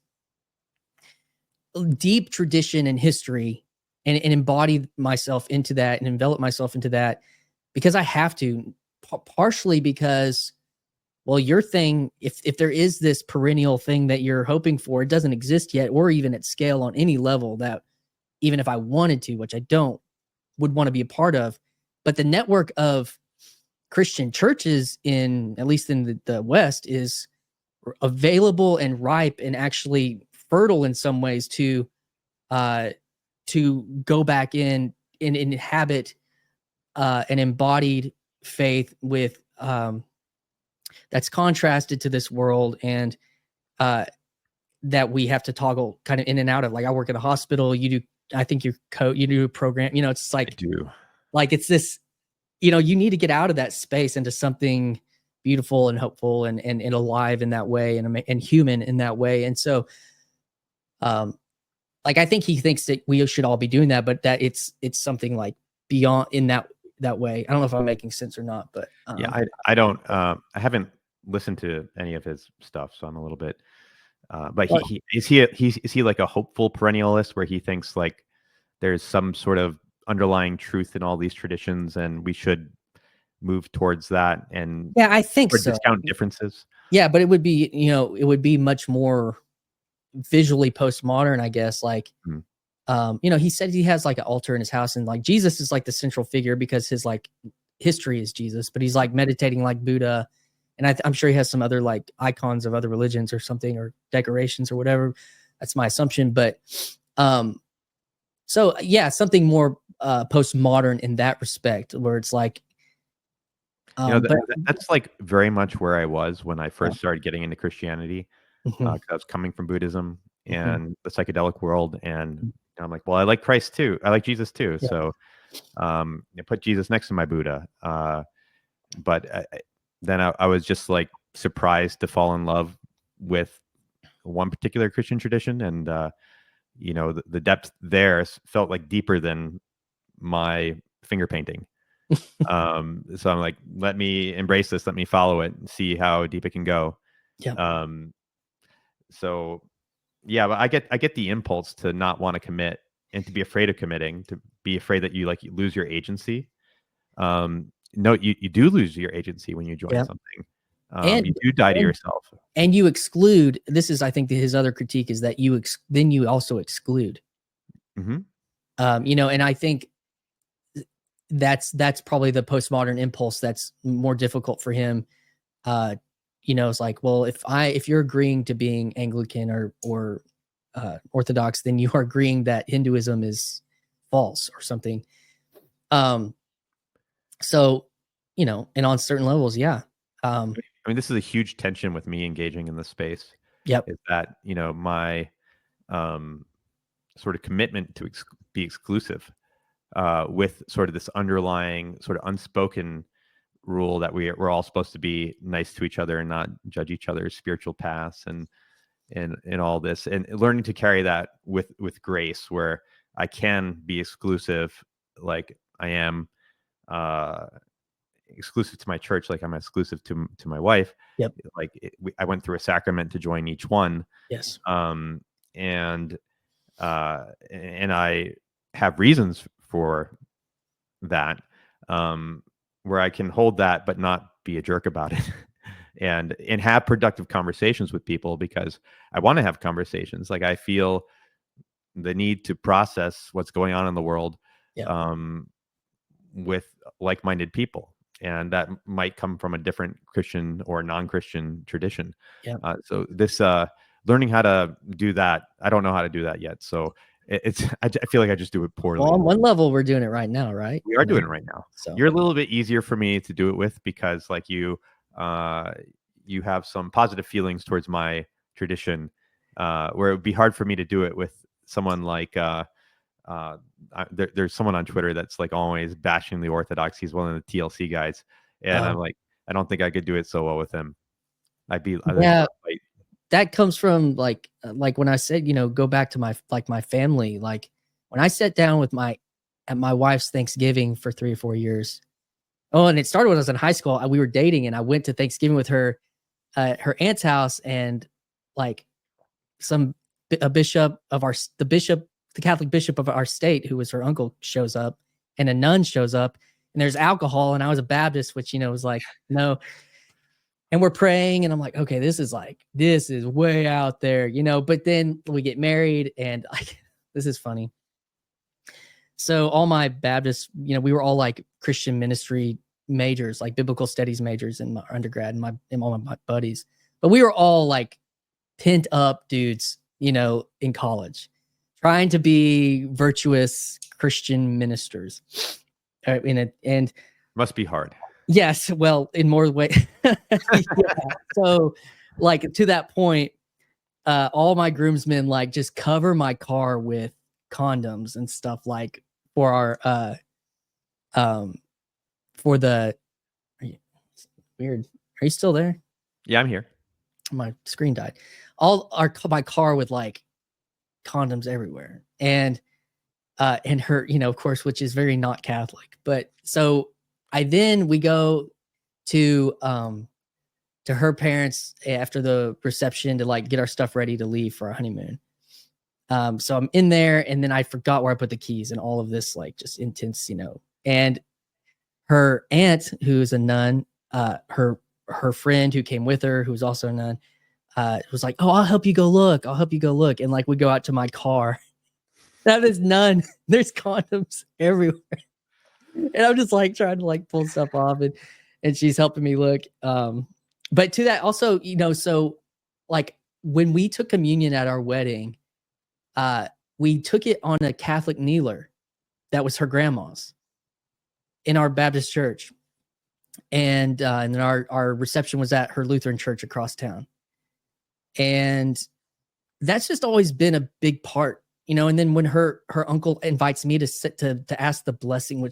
deep tradition and history, and embody myself into that and envelop myself into that, because I have to, partially because, well, your thing, if there is this perennial thing that you're hoping for, it doesn't exist yet, or even at scale on any level that, even if I wanted to, which I don't, would want to be a part of. but the network of Christian churches in, at least in the West, is available and ripe and actually fertile in some ways to go back in and inhabit an embodied faith with that's contrasted to this world, and that we have to toggle kind of in and out of. Like, I work at a hospital, you do, I think you do a program, you know, it's like, I do. Like, it's this, you know, you need to get out of that space into something beautiful and hopeful and alive in that way, and human in that way. And so, like, I think he thinks that we should all be doing that, but that it's something like beyond in that way. I don't know if I'm making sense or not, but yeah, I don't, I haven't listened to any of his stuff, so I'm a little bit, but is he like a hopeful perennialist where he thinks like there's some sort of underlying truth in all these traditions and we should move towards that? And yeah, I think so. Discount differences. Yeah, but it would be, you know, it would be much more visually postmodern, I guess. Like, you know, he said he has like an altar in his house, and like Jesus is like the central figure because his like history is Jesus, but he's like meditating like Buddha. And I'm sure he has some other like icons of other religions or something, or decorations or whatever. That's my assumption. But so yeah, something more postmodern in that respect, where it's like, you know, that's like very much where I was when I first started getting into Christianity. I was coming from Buddhism and the psychedelic world, and I'm like, well, I like Christ too. I like Jesus too. Yeah. So I put Jesus next to my Buddha. But then I was just like surprised to fall in love with one particular Christian tradition. And, you know, the depth there felt like deeper than my finger painting. So I'm like, let me embrace this. Let me follow it and see how deep it can go. Yeah. So yeah, but I get the impulse to not want to commit and to be afraid of committing, to be afraid that you lose your agency. No, you do lose your agency when you join something. And you do die to yourself. And you exclude. This is, I think, his other critique is that then you also exclude. You know, and I think that's probably the postmodern impulse that's more difficult for him. You know, it's like, well, if you're agreeing to being Anglican or Orthodox, then you are agreeing that Hinduism is false or something. So, you know, and on certain levels, yeah. I mean, this is a huge tension with me engaging in this space. Yep. Is that, you know, my sort of commitment to be exclusive with sort of this underlying sort of unspoken rule that we're all supposed to be nice to each other and not judge each other's spiritual paths and all this, and learning to carry that with grace, where I can be exclusive, like I am exclusive to my church, like I'm exclusive to my wife. Yep. Like I went through a sacrament to join each one. Yes. And I have reasons for that, where I can hold that but not be a jerk about it. and have productive conversations with people, because I want to have conversations. Like, I feel the need to process what's going on in the world with like-minded people, and that might come from a different Christian or non-Christian tradition. So this learning how to do that, I don't know how to do that yet. So I feel like I just do it poorly. Well, on one level, we're doing it right now, right? We are doing it right now. So you're a little bit easier for me to do it with, because like you have some positive feelings towards my tradition, where it would be hard for me to do it with someone like there's someone on Twitter that's like always bashing the Orthodox. He's one of the TLC guys, and I'm like, I don't think I could do it so well with him. That comes from like when I said, you know, go back to my family. Like, when I sat down at my wife's Thanksgiving for 3 or 4 years. Oh, and it started when I was in high school. We were dating, and I went to Thanksgiving with her at her aunt's house, and like the Catholic bishop of our state, who was her uncle, shows up, and a nun shows up, and there's alcohol, and I was a Baptist, which, you know, was like, no. And we're praying, and I'm like, okay, this is way out there, you know. But then we get married, and like, this is funny. so all my Baptist, we were all like Christian ministry majors, like biblical studies majors in my undergrad, and all my buddies. But we were all like pent up dudes, in college, trying to be virtuous Christian ministers. And must be hard. yes, well, in more way. Yeah. So, like to that point, all my groomsmen like just cover my car with condoms and stuff, like for our for the weird. Are you still there? Yeah, I'm here. My screen died. My car with like condoms everywhere, and her, of course, which is very not Catholic. But so we go to her parents after the reception to like get our stuff ready to leave for our honeymoon. So I'm in there, and then I forgot where I put the keys, and all of this like just intense, and her aunt, who's a nun, her friend who came with her, who's also a nun, was like, "Oh, I'll help you go look. I'll help you go look." And like we go out to my car. That is none. There's condoms everywhere. And I'm just like trying to like pull stuff off, and she's helping me look. But to that also, so like when we took communion at our wedding, we took it on a Catholic kneeler that was her grandma's in our Baptist church. And then our reception was at her Lutheran church across town. And that's just always been a big part, and then when her uncle invites me to sit to ask the blessing,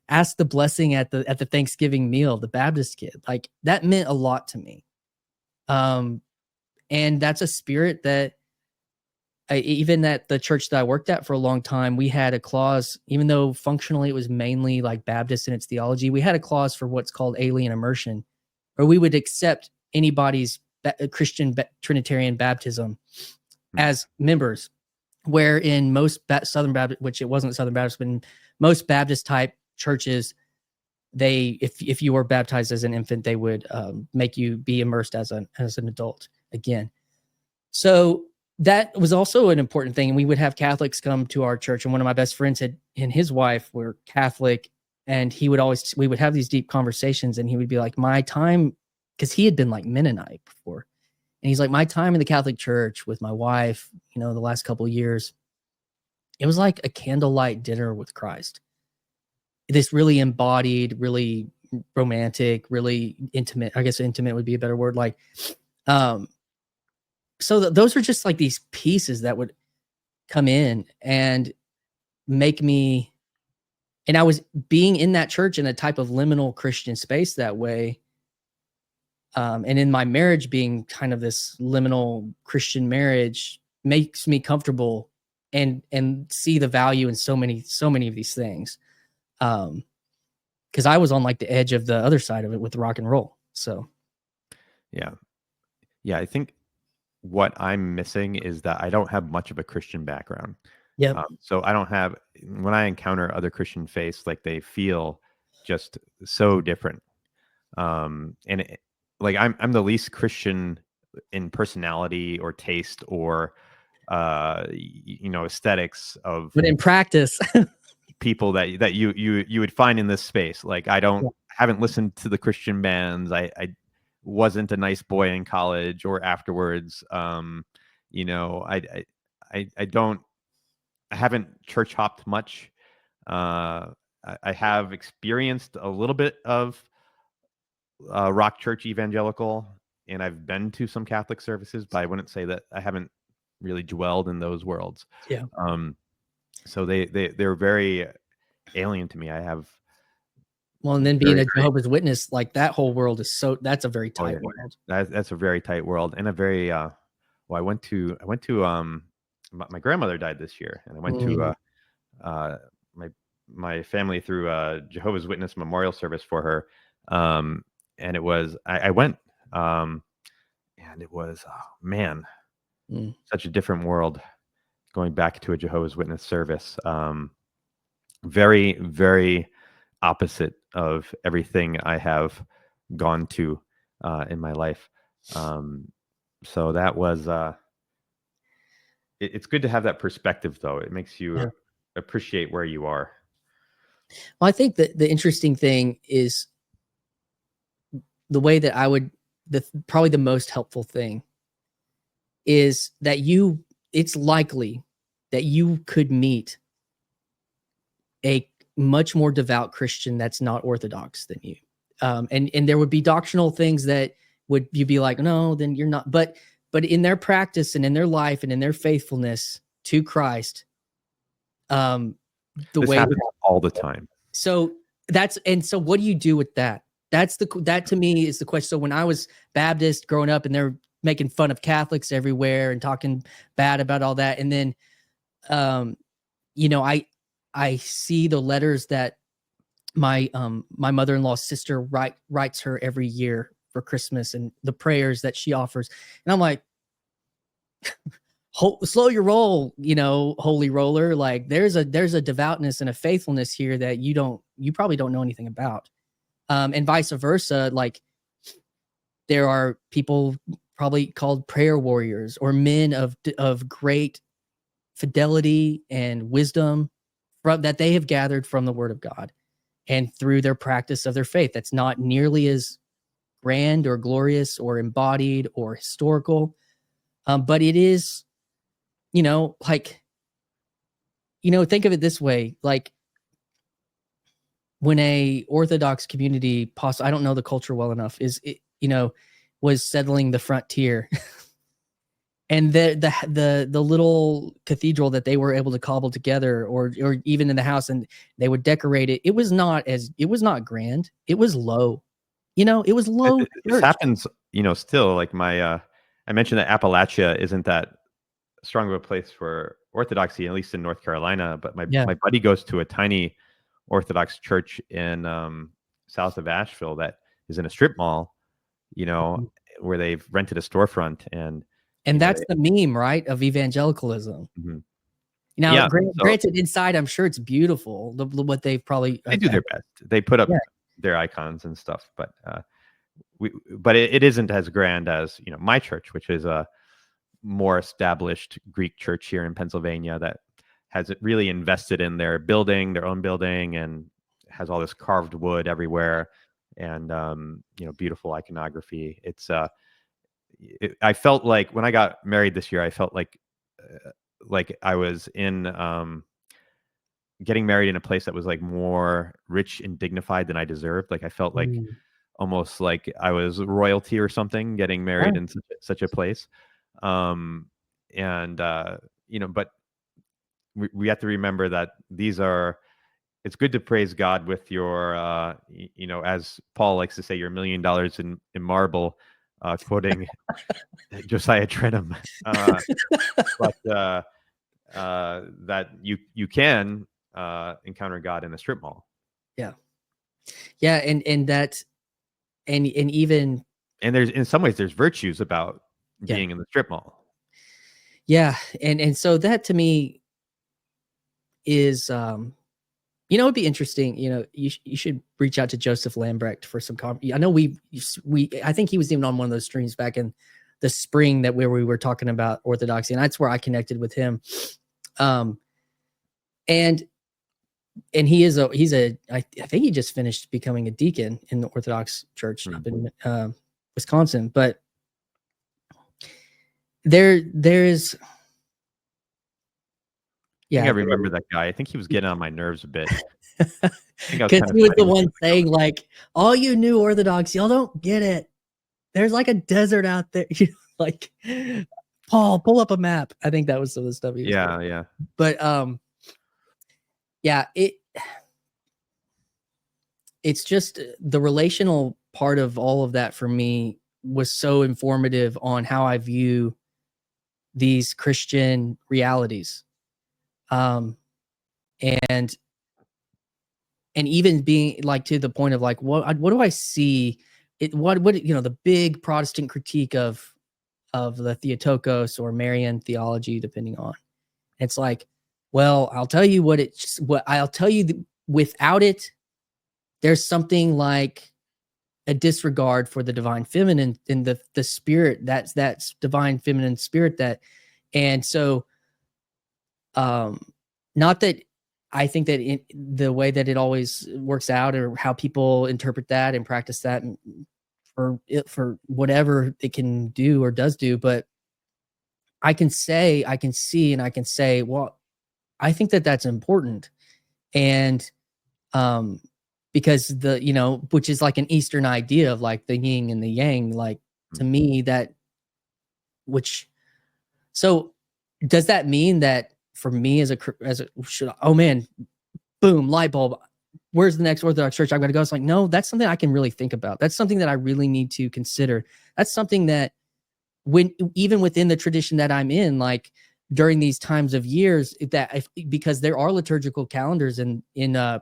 ask the blessing at the Thanksgiving meal, the Baptist kid, like that meant a lot to me. And that's a spirit that even at the church that I worked at for a long time, we had a clause, even though functionally it was mainly like Baptist in its theology, we had a clause for what's called alien immersion, where we would accept anybody's Christian Trinitarian baptism as members, where in most Southern Baptist, which it wasn't Southern Baptist, but in most Baptist type churches, if you were baptized as an infant, they would make you be immersed as an adult again. So that was also an important thing. And we would have Catholics come to our church, and one of my best friends and his wife were Catholic, and we would have these deep conversations, and he would be like, my time, because he had been like Mennonite before. And he's like, my time in the Catholic Church with my wife, the last couple of years, it was like a candlelight dinner with Christ. This really embodied, really romantic, really intimate. I guess intimate would be a better word. Like, so those are just like these pieces that would come in and make me, and I was being in that church in a type of liminal Christian space that way. And in my marriage, being kind of this liminal Christian marriage makes me comfortable and see the value in so many of these things. Because I was on like the edge of the other side of it with rock and roll. So, yeah, I think what I'm missing is that I don't have much of a Christian background. Yeah. So I don't have, when I encounter other Christian faiths, like they feel just so different. And like I'm the least Christian in personality or taste or aesthetics of, but in practice, people that you would find in this space. Like I haven't listened to the Christian bands. I wasn't a nice boy in college or afterwards. I haven't church hopped much. I have experienced a little bit of rock church evangelical, and I've been to some Catholic services, but I wouldn't say that I haven't really dwelled in those worlds. Yeah. So they're very alien to me. I have. Well, and then being a Jehovah's Witness, like that whole world is that's a very tight world. That's a very tight world, and a very well. I went to my grandmother died this year, and I went to my family threw a Jehovah's Witness memorial service for her, and it was I went, and it was such a different world going back to a Jehovah's Witness service. Very, very opposite of everything I have gone to in my life. So that was it's good to have that perspective, though. It makes you appreciate where you are. Well, I think that the interesting thing is the way that I would, probably the most helpful thing is that it's likely that you could meet a much more devout Christian that's not Orthodox than you. And there would be doctrinal things that you'd be like, no, then you're not. But in their practice and in their life and in their faithfulness to Christ, This happens all the time. So so what do you do with that? That to me is the question. So when I was Baptist growing up and they're making fun of Catholics everywhere and talking bad about all that. And then, I see the letters that my mother-in-law's sister writes her every year for Christmas and the prayers that she offers. And I'm like, slow your roll, holy roller. Like there's a devoutness and a faithfulness here that you probably don't know anything about. And vice versa. Like there are people probably called prayer warriors or men of great fidelity and wisdom that they have gathered from the Word of God and through their practice of their faith. That's not nearly as grand or glorious or embodied or historical. But it is, think of it this way, like when a Orthodox community, I don't know the culture well enough, was settling the frontier and the little cathedral that they were able to cobble together or even in the house and they would decorate it. It was not grand. It was low, it was low. This happens, still like I mentioned that Appalachia isn't that strong of a place for Orthodoxy, at least in North Carolina. But my buddy goes to a tiny Orthodox church in south of Asheville that is in a strip mall, where they've rented a storefront. And that's the meme, right, of evangelicalism. Mm-hmm. Now, granted, inside, I'm sure it's beautiful. What they've probably they do their best. They put up their icons and stuff, but it isn't as grand as my church, which is a more established Greek church here in Pennsylvania that has really invested in their own building, and has all this carved wood everywhere, and beautiful iconography. It's I felt like when I got married this year, I felt like I was in getting married in a place that was like more rich and dignified than I deserved. Like I felt like almost like I was royalty or something getting married in such a place. But we have to remember that it's good to praise God with your, as Paul likes to say, your $1 million in marble, quoting Josiah Trenum, but that you can encounter God in a strip mall. Yeah, and that, and even, and there's in some ways there's virtues about being in the strip mall. Yeah, and so that to me is, it'd be interesting. You should reach out to Joseph Lambrecht for some I know I think he was even on one of those streams back in the spring where we were talking about Orthodoxy, and that's where I connected with him. And he's I think he just finished becoming a deacon in the Orthodox Church up in Wisconsin. But there's I think I remember that guy. I think he was getting on my nerves a bit. Because he was the one saying, like, all you new Orthodox, y'all don't get it. There's like a desert out there. Like, Paul, pull up a map. I think that was some of the stuff he was doing. Yeah. But it's just the relational part of all of that for me was so informative on how I view these Christian realities. And even being like to the point of like, what do I see? The big Protestant critique of the Theotokos or Marian theology, depending on, it's like, well, I'll tell you without it, there's something like a disregard for the divine feminine in the spirit, that's divine feminine spirit and so, not that I think that the way that it always works out, or how people interpret that and practice that, and for whatever it can do or does do, but I can see, and I can say, well, I think that that's important, and um, because which is like an Eastern idea of like the yin and the yang, like to me that, which, so does that mean that for me as a oh man, boom, light bulb, where's the next Orthodox church I'm going to go? It's like, no, that's something I can really think about. That's something that I really need to consider. That's something that even within the tradition that I'm in, like during these times of years, because there are liturgical calendars in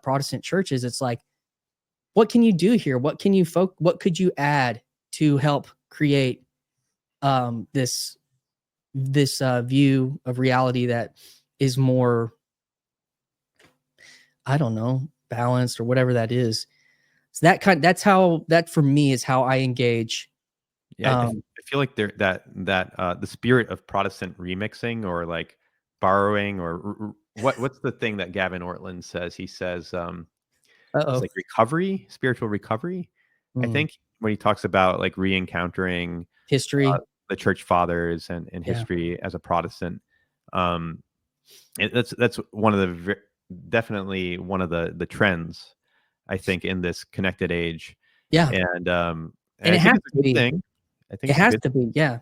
Protestant churches, it's like, what can you do here? What could you add to help create this view of reality that is more, I don't know, balanced or whatever that is. So that for me is how I engage. Yeah, I feel like the spirit of Protestant remixing, or like borrowing, or what's the thing that Gavin Ortland says? He says it's like recovery, spiritual recovery. I think when he talks about like re-encountering history, the church fathers and history as a Protestant, that's one of the definitely one of the trends, I think, in this connected age. Yeah, and it I think has it's a to good be. thing. I think It has to be, yeah.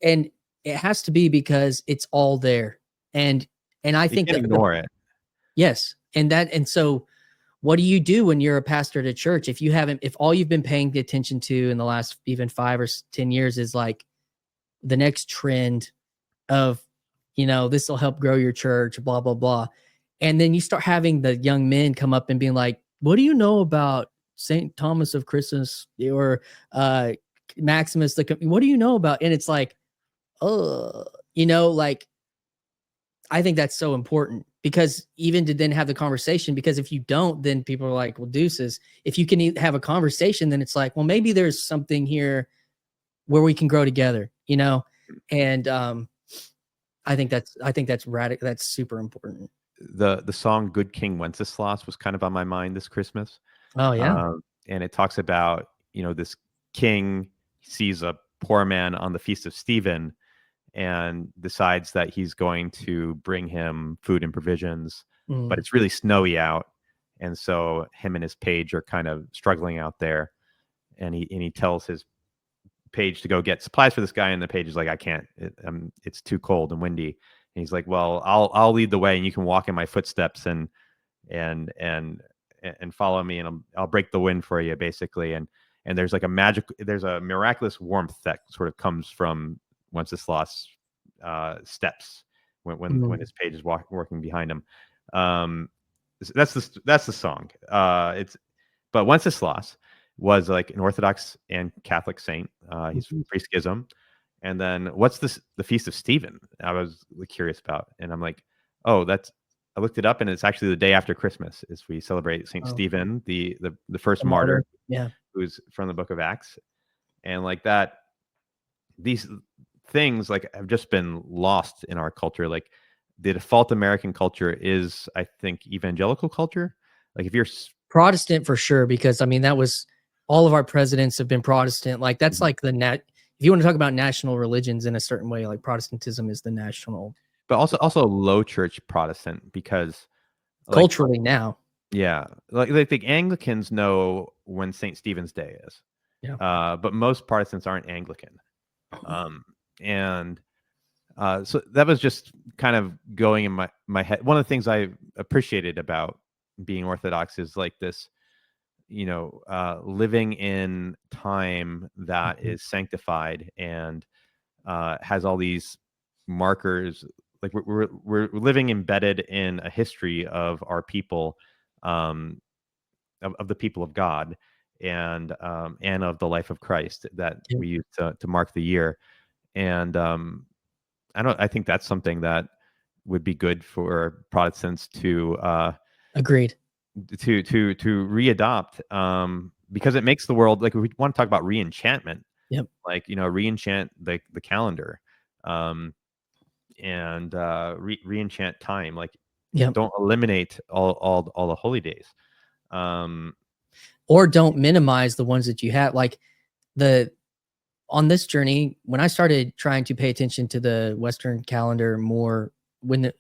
And it has to be because it's all there, and I you think can't that ignore it. yes, and so what do you do when you're a pastor at a church if all you've been paying attention to in the last even 5 or 10 years is like the next trend of, this will help grow your church, blah, blah, blah. And then you start having the young men come up and being like, what do you know about St. Thomas of Christus or Maximus? What do you know about? And it's like, like, I think that's so important, because even to then have the conversation, because if you don't, then people are like, well, deuces. If you can have a conversation, then it's like, well, maybe there's something here where we can grow together, and I think that's radical. That's super important. The song "Good King Wenceslas" was kind of on my mind this Christmas. Oh yeah. And it talks about, this king sees a poor man on the feast of Stephen and decides that he's going to bring him food and provisions, but it's really snowy out, and so him and his page are kind of struggling out there, and he tells his page to go get supplies for this guy, and the page is like, I can't, it's too cold and windy. And he's like, well, I'll lead the way, and you can walk in my footsteps and and and follow me, and I'll break the wind for you, basically. And there's like there's a miraculous warmth that sort of comes from Wenceslas steps when his page is working behind him. That's the song. But Wenceslas was like an Orthodox and Catholic saint. He's pre-schism. And then what's the Feast of Stephen? I was curious about, and I'm like, oh, I looked it up, and it's actually the day after Christmas is we celebrate Saint Stephen, the first martyr, yeah, who's from the book of Acts. And like that, these things like have just been lost in our culture. Like the default American culture is, I think, evangelical culture. Like if you're Protestant for sure, because I mean that was all of our presidents have been Protestant. Like that's like if you want to talk about national religions in a certain way, like Protestantism is the national, but also low church Protestant, because culturally now. Yeah, like the Anglicans know when St. Stephen's Day is. Yeah. But most Protestants aren't Anglican. And so that was just kind of going in my head. One of the things I appreciated about being Orthodox is like this, living in time that is sanctified and has all these markers. Like we're living embedded in a history of our people, of the people of God, and of the life of Christ that we use to mark the year. And I think that's something that would be good for Protestants to Agreed. to readopt, because it makes the world, like, we want to talk about re-enchantment. Yep. Like, re-enchant the calendar, and re-enchant time. Like Yeah. Don't eliminate all the holy days. Um, Or don't minimize the ones that you have. Like on this journey, when I started trying to pay attention to the Western calendar more, when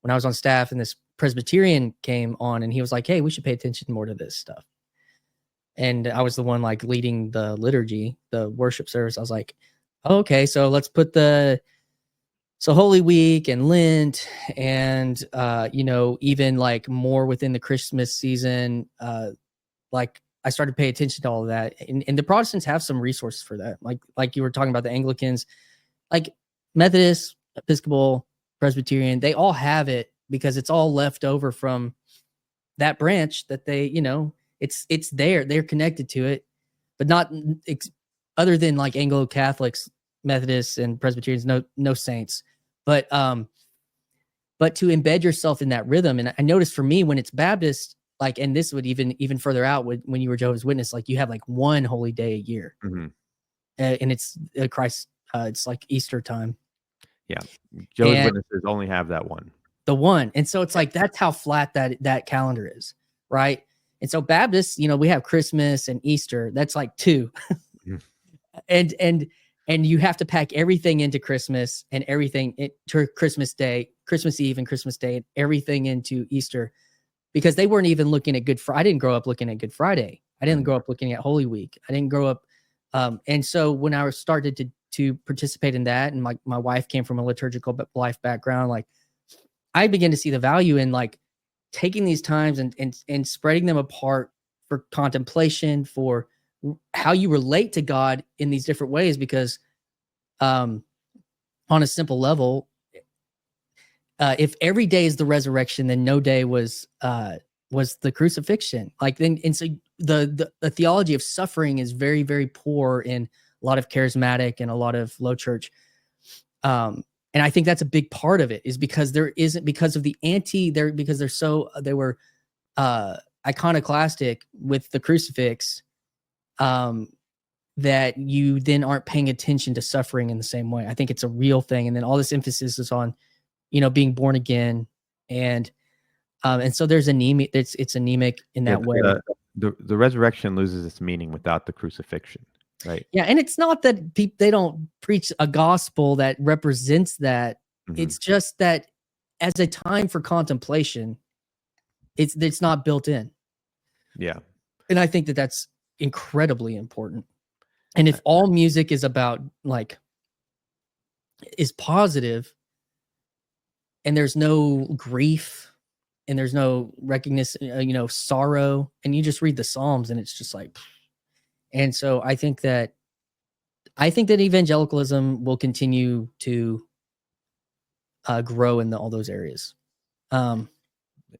I was on staff and this Presbyterian came on and he was like, "Hey, we should pay attention more to this stuff." And I was the one like leading the liturgy, the worship service. I was like, oh, "Okay, so let's put so Holy Week and Lent and even like more within the Christmas season, like I started to pay attention to all of that. And the Protestants have some resources for that. Like you were talking about the Anglicans, like Methodist, Episcopal, Presbyterian, they all have it because it's all left over from that branch that they, it's there. They're connected to it, but not other than like Anglo Catholics, Methodists, and Presbyterians, no saints. But to embed yourself in that rhythm. And I noticed for me when it's Baptist, like, and this would even further out when you were Jehovah's Witness, like you have like one holy day a year, and it's Christ. It's like Easter time. Yeah, Jehovah's Witnesses only have that one. The one, and so it's like that's how flat that calendar is, right? And so Baptists, we have Christmas and Easter. That's like two, and you have to pack everything into Christmas and everything to Christmas Day, Christmas Eve, and Christmas Day, and everything into Easter. Because they weren't even looking at Good Friday. I didn't grow up looking at Good Friday. I didn't grow up looking at Holy Week. I didn't grow up. And so when I started to participate in that, and my wife came from a liturgical life background, like I began to see the value in like taking these times and spreading them apart for contemplation, for how you relate to God in these different ways. Because on a simple level, if every day is the resurrection, then no day was the crucifixion. Like then, and so the theology of suffering is very, very poor in a lot of charismatic and a lot of low church. And I think that's a big part of it is because because of the because they were iconoclastic with the crucifix, that you then aren't paying attention to suffering in the same way. I think it's a real thing. And then all this emphasis is on being born again, and so there's anemic. It's anemic in that way. The resurrection loses its meaning without the crucifixion, right? Yeah, and it's not that they don't preach a gospel that represents that. It's just that as a time for contemplation, it's not built in. Yeah, and I think that's incredibly important. And if all music is about is positive, and there's no grief and there's no recognition, sorrow, and you just read the Psalms and it's just like, and so I think that evangelicalism will continue to grow in all those areas. And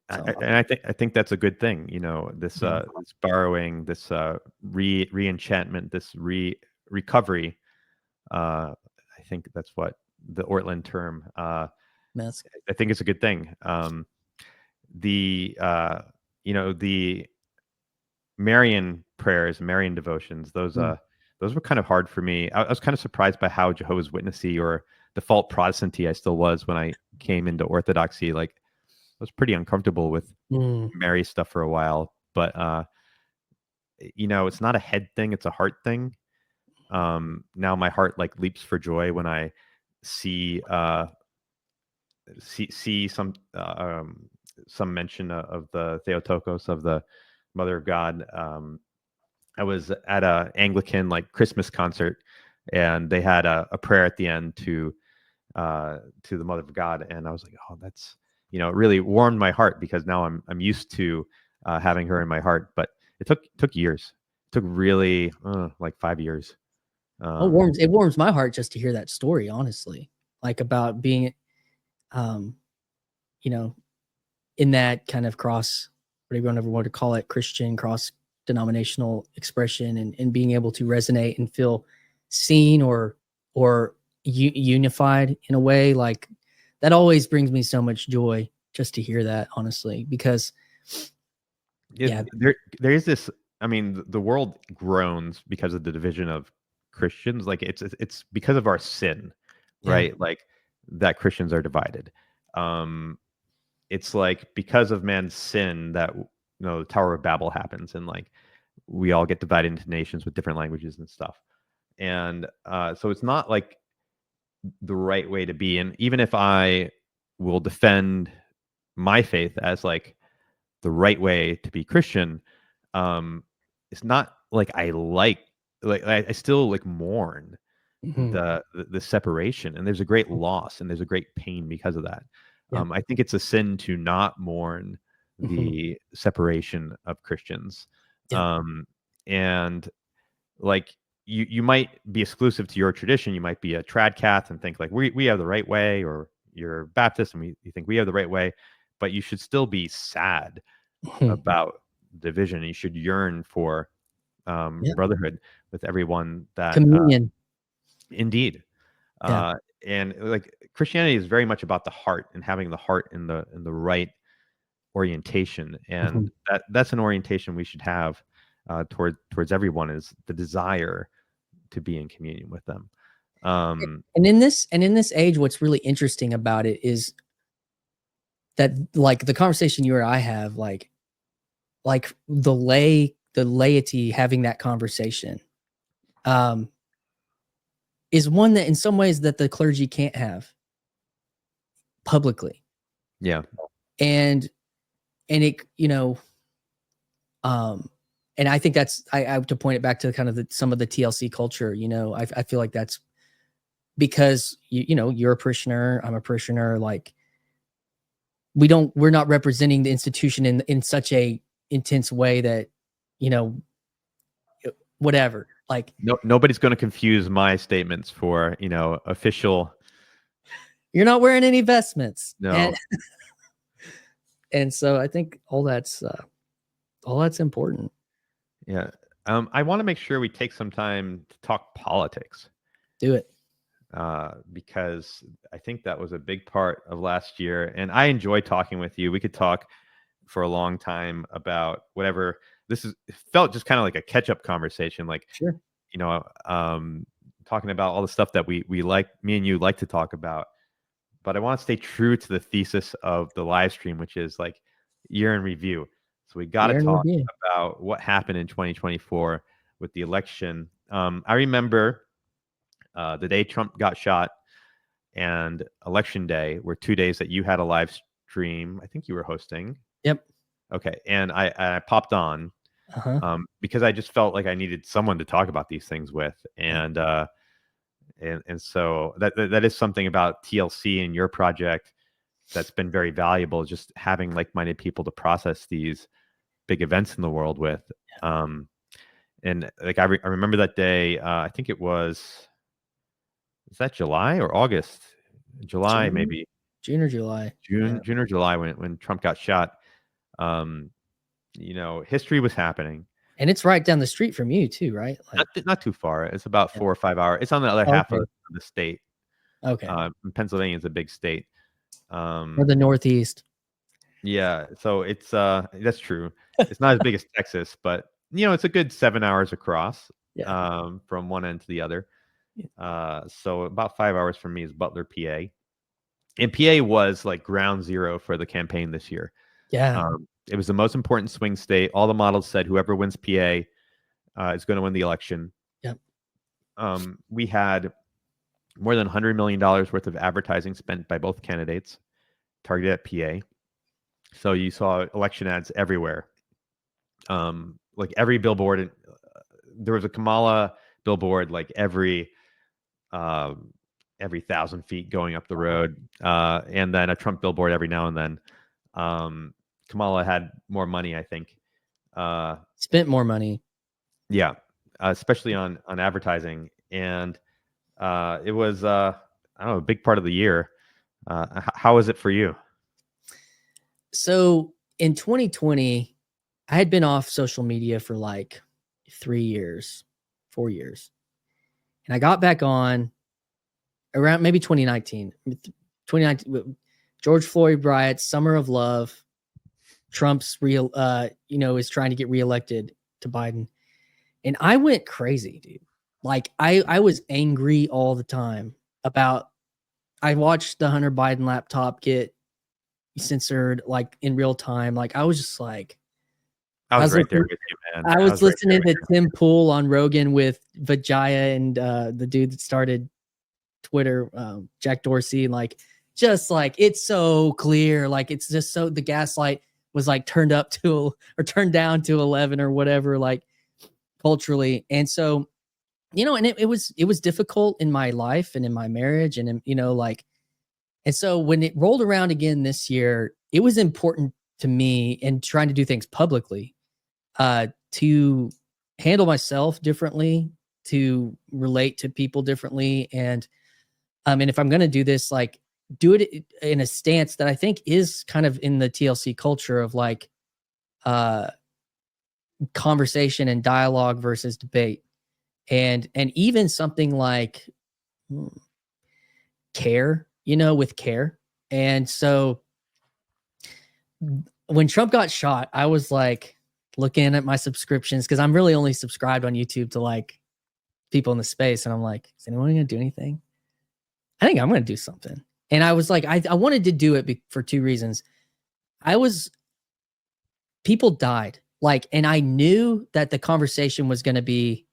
I think that's a good thing. This this borrowing, this re-enchantment, this recovery. I think that's what the Ortland term. I think it's a good thing. The Marian prayers, Marian devotions, those were kind of hard for me. I was kind of surprised by how Jehovah's Witnessy or default Protestanty I still was when I came into Orthodoxy. Like I was pretty uncomfortable with Mary stuff for a while, but it's not a head thing; it's a heart thing. Now my heart like leaps for joy when I see some mention of the Theotokos, of the Mother of God. I was at a Anglican like Christmas concert, and they had a prayer at the end to the Mother of God, and I was like, oh, that's it really warmed my heart, because now I'm used to having her in my heart. But it took years. It took really like 5 years. It warms my heart just to hear that story, honestly, like about being in that kind of cross, whatever you want to call it, Christian cross denominational expression, and being able to resonate and feel seen or unified in a way like that always brings me so much joy just to hear that, honestly, because there is this. I mean, the world groans because of the division of Christians. Like it's because of our sin, right? Like that Christians are divided. it's like because of man's sin that the Tower of Babel happens, and like we all get divided into nations with different languages and stuff. And so it's not like the right way to be. And even if I will defend my faith as like the right way to be Christian, it's not like I still like mourn the separation, and there's a great loss and there's a great pain because of that. Yeah. I think it's a sin to not mourn the separation of Christians. Yeah. And like you might be exclusive to your tradition. You might be a trad cath and think like we have the right way, or you're Baptist and you think we have the right way, but you should still be sad about division. You should yearn for brotherhood with everyone that communion. Indeed. Yeah. And like Christianity is very much about the heart and having the heart in the right orientation, and that's an orientation we should have towards everyone, is the desire to be in communion with them. And in this age, what's really interesting about it is that like the conversation you or I have, like the laity having that conversation is one that in some ways that the clergy can't have publicly. Yeah. And it, and I think that's, I have to point it back to kind of some of the TLC culture, I feel like that's because you're a parishioner, I'm a parishioner, like we're not representing the institution in such a intense way that, whatever, like nobody's going to confuse my statements for, official. You're not wearing any vestments. No. And so I think all that's important. Yeah. I want to make sure we take some time to talk politics. Do it. Because I think that was a big part of last year. And I enjoy talking with you. We could talk for a long time about whatever. It felt just kind of like a catch-up conversation. Like, sure. Talking about all the stuff that we like, me and you like to talk about. But I want to stay true to the thesis of the live stream, which is like year in review. So we got to talk about what happened in 2024 with the election. I remember the day Trump got shot and election day were 2 days that you had a live stream. I think you were hosting. Yep. Okay. And I popped on because I just felt like I needed someone to talk about these things with. And so that is something about TLC and your project that's been very valuable, just having like-minded people to process these big events in the world with. And like I remember that day, I think it was that July or August? July, June, maybe. June or July. June or July when Trump got shot. History was happening. And it's right down the street from you too, right? Like, not too far. It's about 4 or 5 hours. It's on the other half of the state. Okay. Pennsylvania is a big state. Or the Northeast. Yeah. So it's that's true. It's not as big as Texas, but it's a good 7 hours across from one end to the other. So about 5 hours from me is Butler, PA. And PA was like ground zero for the campaign this year. Yeah. It was the most important swing state. All the models said whoever wins PA is going to win the election. Yep. We had more than $100 million worth of advertising spent by both candidates targeted at PA. So you saw election ads everywhere. Like every billboard, there was a Kamala billboard like every 1,000 feet going up the road, and then a Trump billboard every now and then. Kamala had more money, I think. Spent more money. Yeah, especially on advertising, and it was I don't know, a big part of the year. How was it for you? So in 2020, I had been off social media for like 4 years. And I got back on around maybe 2019. 2019, George Floyd riots, Summer of Love. Trump's is trying to get reelected to Biden. And I went crazy, dude. Like I was angry all the time about, I watched the Hunter Biden laptop get censored like in real time. Like I was just like, I was right there with you, man. I was right listening to Tim Pool on Rogan with Vijaya and the dude that started Twitter, Jack Dorsey, and like just like it's so clear, like it's just so the gaslight was like turned up to or turned down to 11 or whatever, like culturally. And so, you know, and it was difficult in my life and in my marriage and in, you know, like, and so when it rolled around again this year, it was important to me and trying to do things publicly to handle myself differently, to relate to people differently. And if I'm going to do this, like do it in a stance that I think is kind of in the TLC culture of like uh, conversation and dialogue versus debate. And even something like care, you know, with care. And so when Trump got shot, I was like looking at my subscriptions because I'm really only subscribed on YouTube to like people in the space. And I'm like, is anyone going to do anything? I think I'm going to do something. And I was like, I wanted to do it for two reasons. People died. Like, and I knew that the conversation was going to be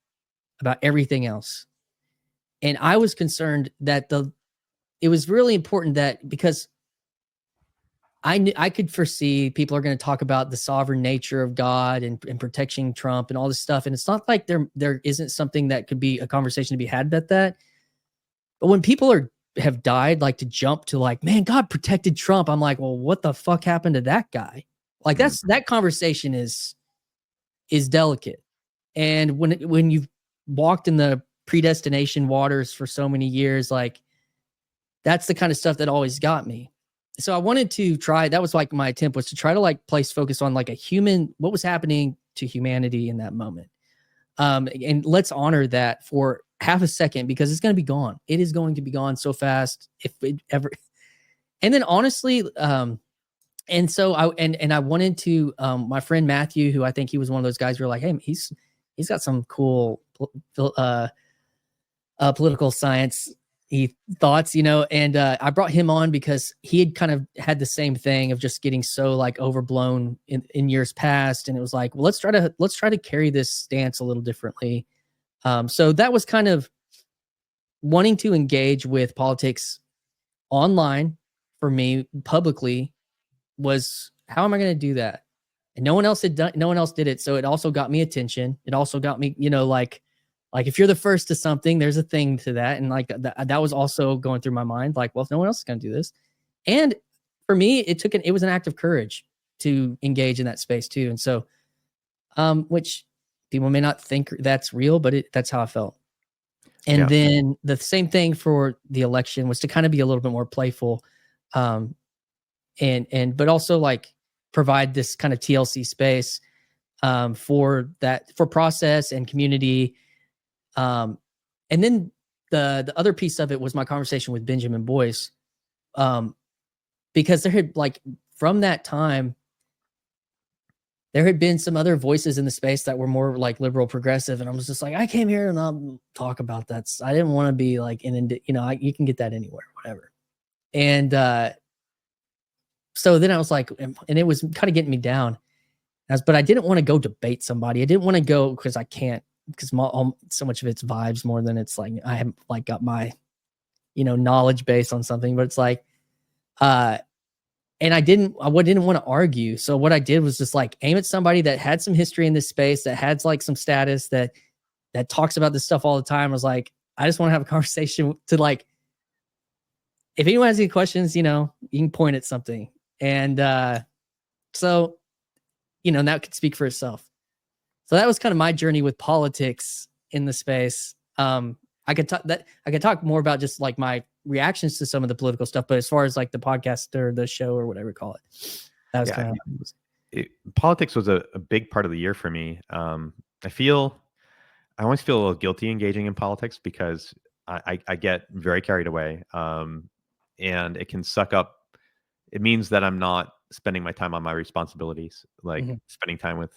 about everything else. And I was concerned that it was really important that because I knew I could foresee people are going to talk about the sovereign nature of God and protecting Trump and all this stuff. And it's not like there isn't something that could be a conversation to be had about that. But when people have died, like to jump to like, man, God protected Trump. I'm like, well, what the fuck happened to that guy? Like that conversation is delicate. And when you've walked in the predestination waters for so many years, like that's the kind of stuff that always got me. So I wanted to try, that was like my attempt was to try to like place focus on like what was happening to humanity in that moment. And let's honor that for half a second because it's going to be gone. It is going to be gone so fast if it ever. And then honestly, and so I wanted to, my friend Matthew, who I think he was one of those guys who were like, hey, he's got some cool political science thoughts, you know, and I brought him on because he had kind of had the same thing of just getting so like overblown in years past. And it was like, well, let's try to carry this stance a little differently. So that was kind of wanting to engage with politics online for me publicly was how am I going to do that? And no one else did it. So it also got me attention. It also got me, you know, like if you're the first to something, there's a thing to that. And like that was also going through my mind. Like, well, if no one else is going to do this. And for me, it was an act of courage to engage in that space too. And so, which people may not think that's real, but that's how I felt. And then the same thing for the election was to kind of be a little bit more playful. But also like provide this kind of TLC space, for process and community. And then the other piece of it was my conversation with Benjamin Boyce, because there had like from that time, there had been some other voices in the space that were more like liberal progressive. And I was just like, I came here and I'll talk about that. I didn't want to be like, you know, you can get that anywhere, whatever. And so then I was like, and it was kind of getting me down. But I didn't want to go debate somebody. I didn't want to go because I can't, because so much of it's vibes more than it's like I haven't like got my, you know, knowledge base on something. But it's like, and I didn't want to argue. So what I did was just like aim at somebody that had some history in this space, that had like some status, that talks about this stuff all the time. I was like, I just want to have a conversation to like, if anyone has any questions, you know, you can point at something. And so, you know, that could speak for itself. So that was kind of my journey with politics in the space. I could talk more about just like my reactions to some of the political stuff, but as far as like the podcast or the show or whatever you call it, that was kind of politics was a big part of the year for me. I always feel a little guilty engaging in politics because I get very carried away, and it can suck up. It means that I'm not spending my time on my responsibilities, like spending time with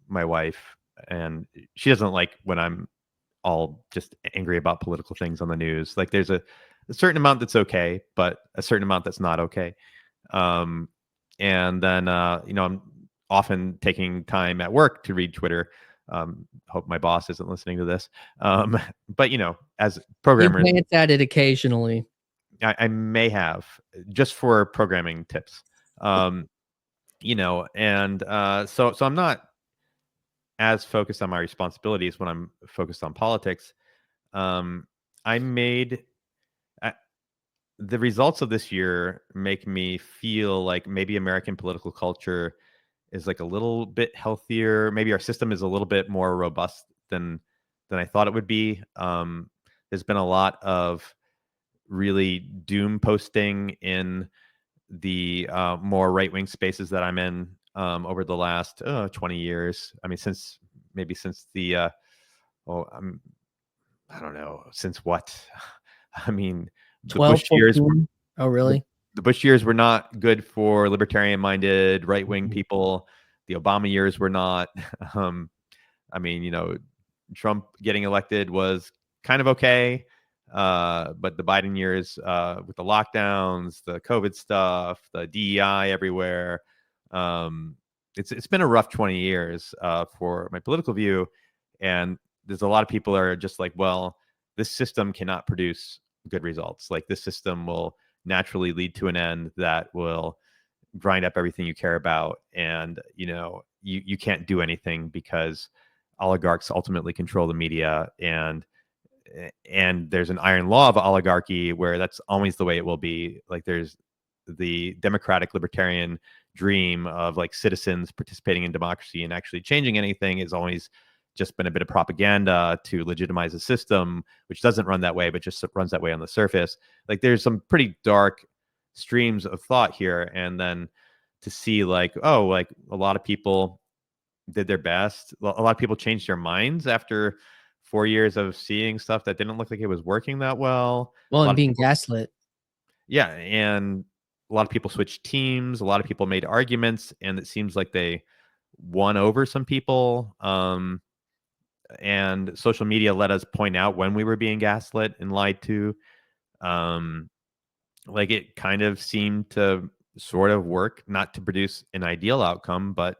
my wife, and she doesn't like when I'm all just angry about political things on the news. Like there's a certain amount that's okay, but a certain amount that's not okay. And then, I'm often taking time at work to read Twitter. Hope my boss isn't listening to this. But, as You programmers, glance at it occasionally. I may have just for programming tips. And so I'm not as focused on my responsibilities when I'm focused on politics. Um, I made the results of this year make me feel like maybe American political culture is like a little bit healthier. Maybe our system is a little bit more robust than I thought it would be. There's been a lot of really doom posting in the more right wing spaces that I'm in over the last 20 years. I mean, since the I don't know since what. I mean, the 12, Bush years. 14. Oh, The, really? the Bush years were not good for libertarian-minded right-wing Mhm. people. The Obama years were not. Um, I mean, Trump getting elected was kind of okay, but the Biden years, with the lockdowns, the COVID stuff, the DEI everywhere, um, it's been a rough 20 years for my political view, and there's a lot of people are just like, well, this system cannot produce good results. Like this system will naturally lead to an end that will grind up everything you care about, and you can't do anything because oligarchs ultimately control the media, and there's an iron law of oligarchy where that's always the way it will be. Like there's the democratic libertarian dream of like citizens participating in democracy and actually changing anything is always just been a bit of propaganda to legitimize the system, which doesn't run that way, but just runs that way on the surface. Like there's some pretty dark streams of thought here. And then to see like, oh, like a lot of people did their best. A lot of people changed their minds after 4 years of seeing stuff that didn't look like it was working that well. Well, A and lot of being people, gaslit. yeah, and a lot of people switched teams. A lot of people made arguments, and it seems like they won over some people. And social media let us point out when we were being gaslit and lied to. Um, like it kind of seemed to sort of work, not to produce an ideal outcome, but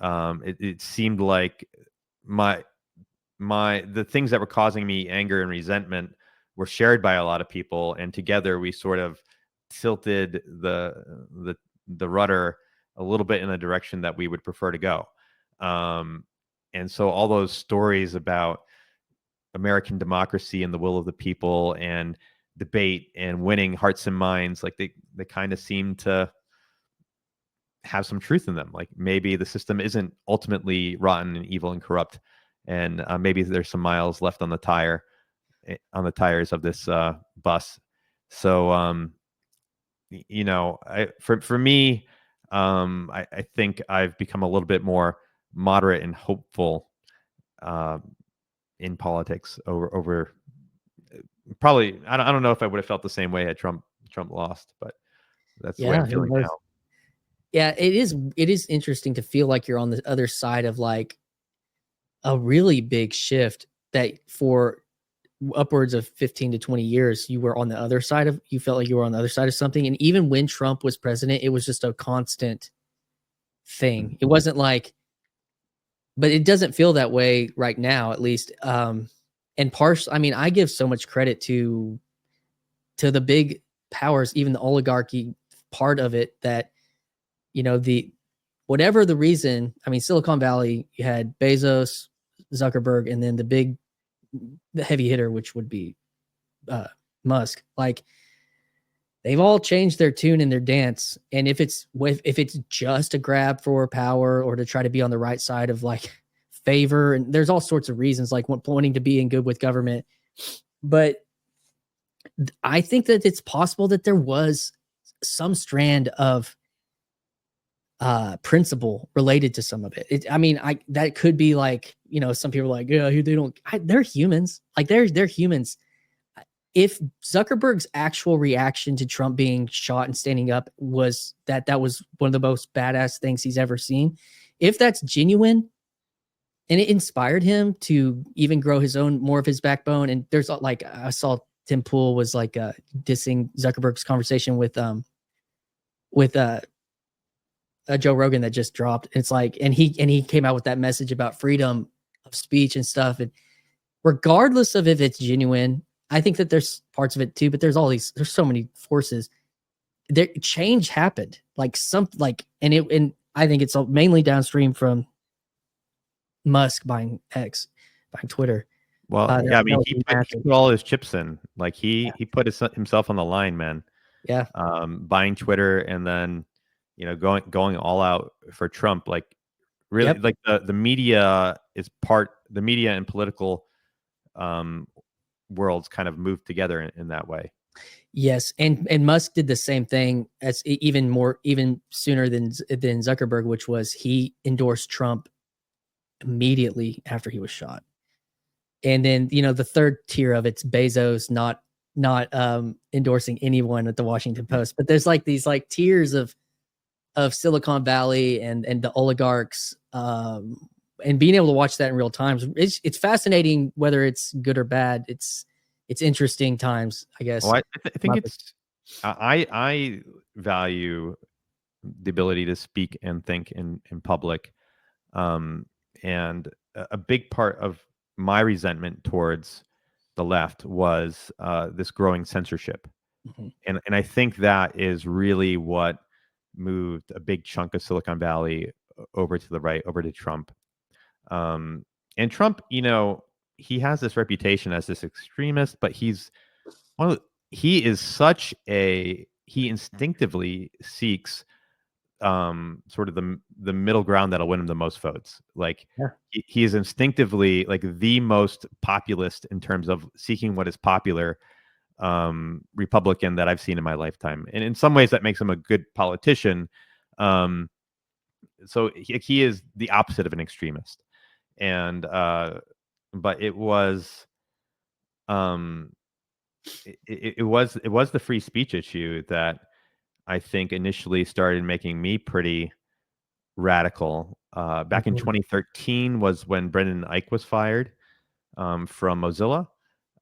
it seemed like my the things that were causing me anger and resentment were shared by a lot of people, and together we sort of tilted the rudder a little bit in a direction that we would prefer to go. Um, and so all those stories about American democracy and the will of the people and debate and winning hearts and minds, like they kind of seem to have some truth in them. Like maybe the system isn't ultimately rotten and evil and corrupt, and maybe there's some miles left on the tires of this bus. So for me, I think I've become a little bit more moderate and hopeful uh, in politics over probably. I don't know if I would have felt the same way had Trump lost, but that's the way Yeah, I'm who feeling knows? now. Yeah, it is interesting to feel like you're on the other side of like a really big shift that for upwards of 15 to 20 years you were on the other side of you felt like you were on the other side of something, and even when Trump was president it was just a constant thing. It wasn't like, but it doesn't feel that way right now at least. And partially, I mean, I give so much credit to the big powers, even the oligarchy part of it, that the whatever the reason, I mean, Silicon Valley, you had Bezos, Zuckerberg, and then the heavy hitter, which would be Musk. Like they've all changed their tune and their dance. And if it's just a grab for power or to try to be on the right side of like favor, and there's all sorts of reasons like wanting to be in good with government. But I think that it's possible that there was some strand of principle related to some of it. I mean, that could be like, some people are like, yeah, they don't, they're humans. Like they're humans. If Zuckerberg's actual reaction to Trump being shot and standing up was that was one of the most badass things he's ever seen, if that's genuine and it inspired him to even grow more of his backbone. And there's like, I saw Tim Pool was like dissing Zuckerberg's conversation with Joe Rogan that just dropped. It's like, and he came out with that message about freedom of speech and stuff. And regardless of if it's genuine, I think that there's parts of it too, but there's so many forces. There change happened, and I think it's mainly downstream from Musk buying Twitter. Well, yeah, I mean, he put all his chips in. Like he put himself on the line, man. Yeah. Buying Twitter and then, going all out for Trump. Like really, like the media the media and political worlds kind of moved together in that way. Yes, and Musk did the same thing as even sooner than Zuckerberg, which was he endorsed Trump immediately after he was shot. And then, the third tier of it's Bezos not endorsing anyone at the Washington Post. But there's like these tiers of Silicon Valley and the oligarchs, and being able to watch that in real time. It's fascinating, whether it's good or bad. It's interesting times, I guess. Well, I think I value the ability to speak and think in public. And a big part of my resentment towards the left was this growing censorship. Mm-hmm. And I think that is really what moved a big chunk of Silicon Valley over to the right, over to Trump. And Trump, he has this reputation as this extremist, but he instinctively seeks sort of the middle ground that'll win him the most votes. Like he is instinctively like the most populist in terms of seeking what is popular Republican that I've seen in my lifetime. And in some ways that makes him a good politician. So he is the opposite of an extremist. And but it was it was the free speech issue that I think initially started making me pretty radical. Back in 2013 was when Brendan Eich was fired from Mozilla.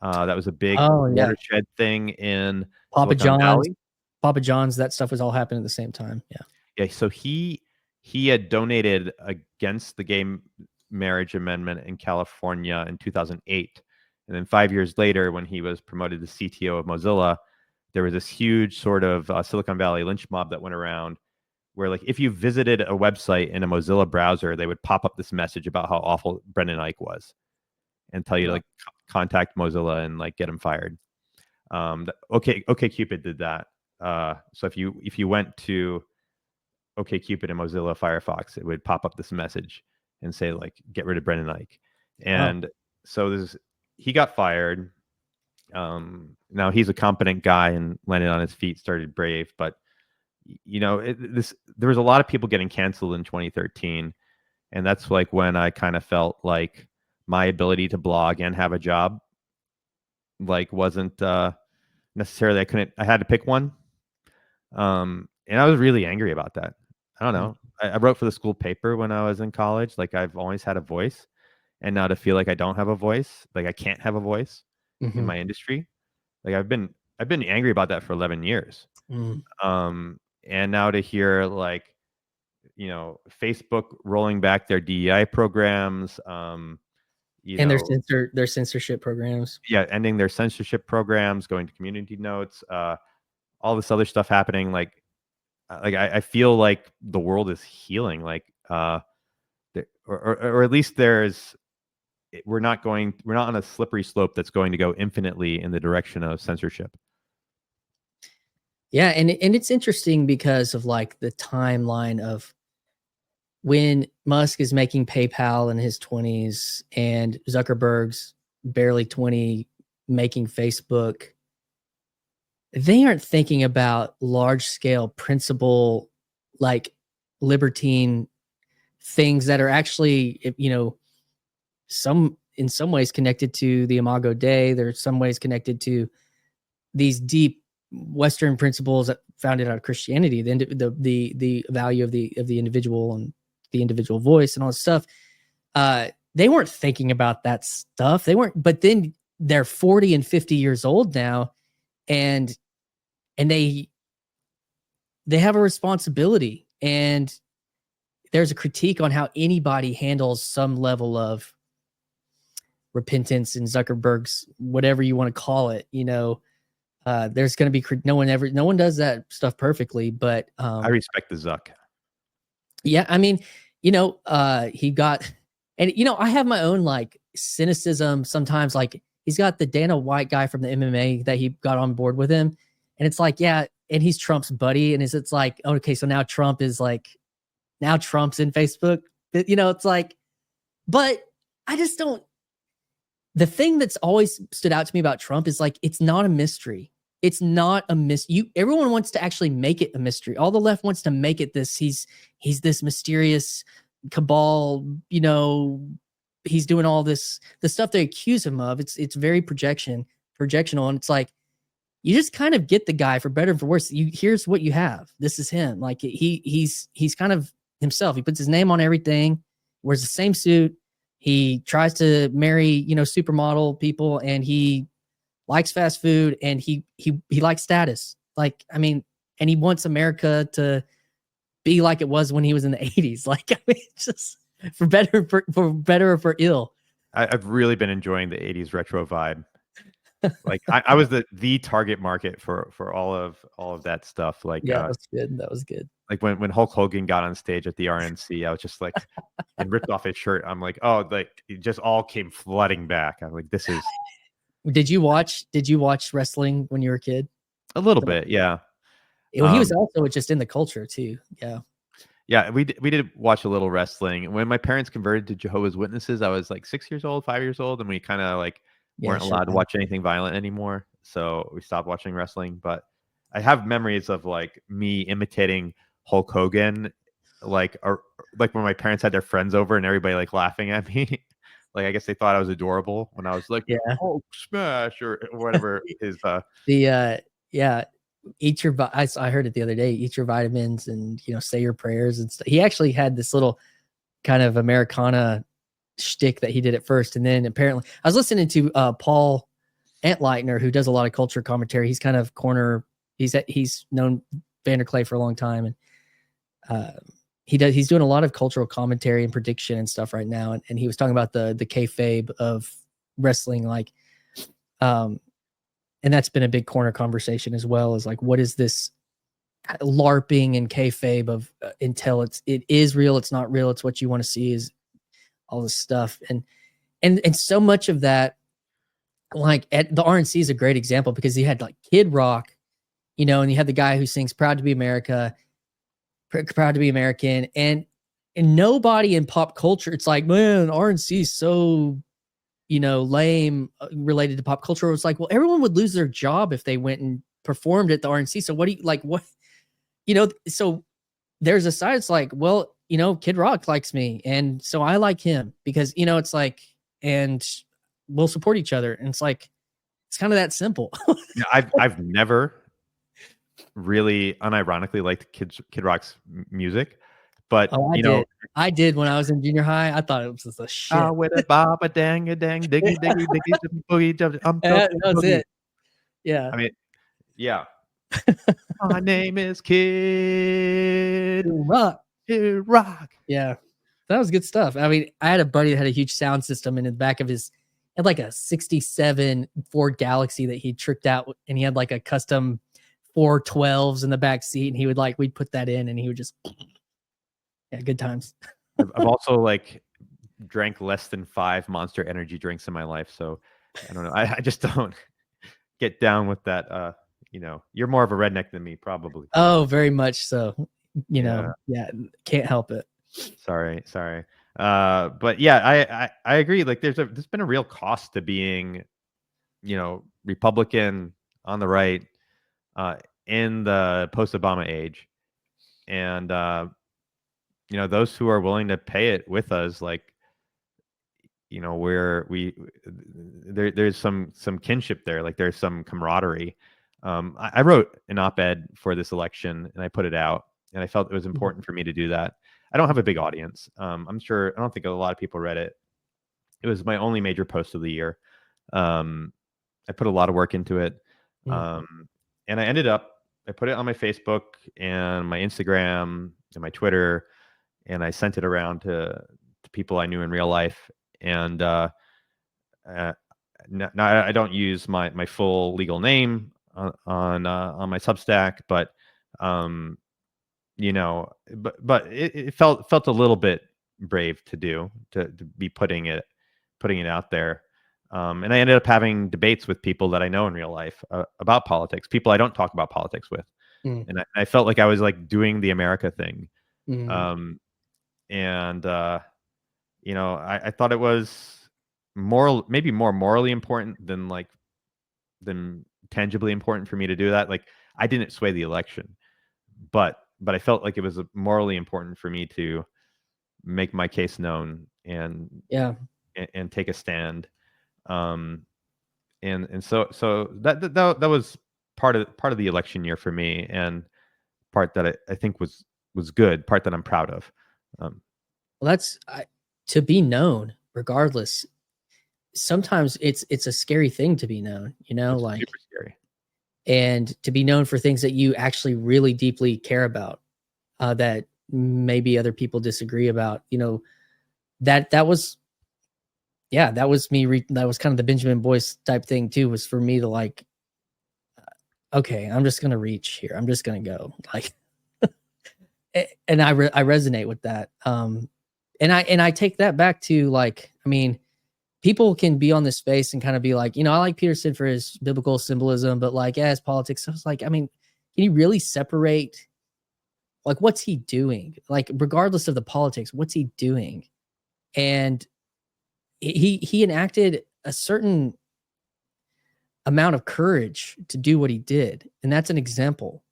That was a big watershed thing in Papa Silicon John's. Valley. Papa John's, that stuff was all happening at the same time. Yeah. So he had donated against the gay marriage amendment in California in 2008. And then 5 years later, when he was promoted to CTO of Mozilla, there was this huge sort of Silicon Valley lynch mob that went around where, like, if you visited a website in a Mozilla browser, they would pop up this message about how awful Brendan Eich was and tell you to like contact Mozilla and like get him fired. OkCupid did that. So if you went to OkCupid in Mozilla Firefox, it would pop up this message and say like, get rid of Brendan Eich. And so he got fired. Now he's a competent guy and landed on his feet, started Brave, but there was a lot of people getting canceled in 2013. And that's like when I kind of felt like my ability to blog and have a job like wasn't necessarily, I had to pick one. And I was really angry about that. I don't know. I wrote for the school paper when I was in college. Like I've always had a voice, and now to feel like I don't have a voice, like I can't have a voice in my industry. Like I've been angry about that for 11 years. And now to hear like, Facebook rolling back their DEI programs, and their censorship programs. Yeah, ending their censorship programs, going to community notes, all this other stuff happening. Like I feel like the world is healing. Like, or at least we're not on a slippery slope that's going to go infinitely in the direction of censorship. Yeah, and it's interesting because of like the timeline of when Musk is making PayPal in his 20s and Zuckerberg's barely 20 making Facebook. They aren't thinking about large scale principle, like libertine things that are actually, in some ways connected to the Imago Dei. There's some ways connected to these deep Western principles that founded out of Christianity, the value of the individual and the individual voice and all this stuff. They weren't thinking about that stuff. They weren't, but then they're 40 and 50 years old now, and they have a responsibility. And there's a critique on how anybody handles some level of repentance in Zuckerberg's, whatever you want to call it, there's going to be no one does that stuff perfectly, but I respect the Zuck. Yeah, I mean, he got, and I have my own like cynicism sometimes. Like he's got the Dana White guy from the MMA that he got on board with him, and it's like, yeah, and he's Trump's buddy, and it's like, okay, so now Trump's in Facebook. It's like, but I just don't. The thing that's always stood out to me about Trump is like, it's not a mystery. It's not a everyone wants to actually make it a mystery. All the left wants to make it this. He's this mysterious cabal, he's doing all this, the stuff they accuse him of. It's very projectional. And it's like, you just kind of get the guy, for better or for worse. Here's what you have. This is him. Like he's kind of himself. He puts his name on everything, wears the same suit. He tries to marry, supermodel people, and he likes fast food, and he likes status. Like, I mean, and he wants America to be like it was when he was in the 80s. Like, I mean, just for better or for ill. I've really been enjoying the 80s retro vibe. Like I was the target market for all of that stuff. Like, yeah, that was good. Like when Hulk Hogan got on stage at the RNC, I was just like, and ripped off his shirt. I'm like, oh, like it just all came flooding back. I'm like, this is. Did you watch wrestling when you were a kid? A little bit, yeah. He was also just in the culture too. Yeah. Yeah, we did watch a little wrestling. When my parents converted to Jehovah's Witnesses, I was like 6 years old, 5 years old, and we kind of like weren't allowed to watch anything violent anymore. So we stopped watching wrestling. But I have memories of like me imitating Hulk Hogan, like when my parents had their friends over and everybody like laughing at me. Like, I guess they thought I was adorable when I was like, Hulk smash or whatever is eat your, I heard it the other day, eat your vitamins and, say your prayers and stuff. He actually had this little kind of Americana shtick that he did at first. And then apparently I was listening to Paul Antleitner, who does a lot of culture commentary. He's kind of he's known Vanderklay for a long time. And he's doing a lot of cultural commentary and prediction and stuff right now. And he was talking about the kayfabe of wrestling, like, and that's been a big corner conversation as well, as like, what is this LARPing and kayfabe of until it is real, it's not real, it's what you want to see, is all this stuff. And so much of that, like at the RNC is a great example, because he had like Kid Rock, and you had the guy who sings Proud to Be America, Proud to Be American, and nobody in pop culture, it's like, man, RNC is so lame related to pop culture. It's like, well, everyone would lose their job if they went and performed at the RNC. So what do you like? What so there's a side. It's like, well, Kid Rock likes me, and so I like him, because it's like, and we'll support each other. And it's like, it's kind of that simple. Yeah, I've never really unironically liked Kid Rock's music. But I did when I was in junior high. I thought it was just a shit. With a baba dang a dang diggy diggy diggy boogie. That was it. Yeah. I mean, yeah. My name is Kid Rock. Kid Rock. Yeah, that was good stuff. I mean, I had a buddy that had a huge sound system in the back of his, had like a '67 Ford Galaxy that he tricked out, and he had like a custom 412s in the back seat, and he would we'd put that in, and he would just. Yeah, good times. I've also like drank less than 5 Monster Energy drinks in my life, so I don't know. I just don't get down with that. You're more of a redneck than me, probably. Oh, very much so. Yeah, can't help it. Sorry. But yeah, I agree. Like, there's been a real cost to being, Republican on the right, in the post-Obama age, and those who are willing to pay it with us, like, there's some kinship there, like there's some camaraderie. I wrote an op-ed for this election, and I put it out, and I felt it was important for me to do that. I don't have a big audience. I don't think a lot of people read it. It was my only major post of the year. I put a lot of work into it. And I put it on my Facebook and my Instagram and my Twitter, and I sent it around to people I knew in real life. And now I don't use my full legal name on my Substack, but you know, but it felt a little bit brave to do, to be putting it out there. And I ended up having debates with people that I know in real life about politics, people I don't talk about politics with. And I felt like I was like doing the America thing. And you know, I thought it was maybe more morally important than tangibly important for me to do that. Like, I didn't sway the election, but I felt like it was morally important for me to make my case known and take a stand. And so that was part of the election year for me, and part that I think was good, part that I'm proud of. Well, that's to be known regardless. Sometimes it's a scary thing to be known, you know, It's like super scary. And to be known for things that you actually really deeply care about, that maybe other people disagree about, you know, that was me. That was kind of the Benjamin Boyce type thing too, was for me to like, okay, I'm just going to reach here. I'm just going to go like, and I resonate with that. And I take that back to like, I mean, people can be on this space and kind of be like, you know, I like Peterson for his biblical symbolism, but like, as politics, I was like, I mean, can you really separate? Like, what's he doing? Like, regardless of the politics, what's he doing? And he enacted a certain amount of courage to do what he did, and that's an example.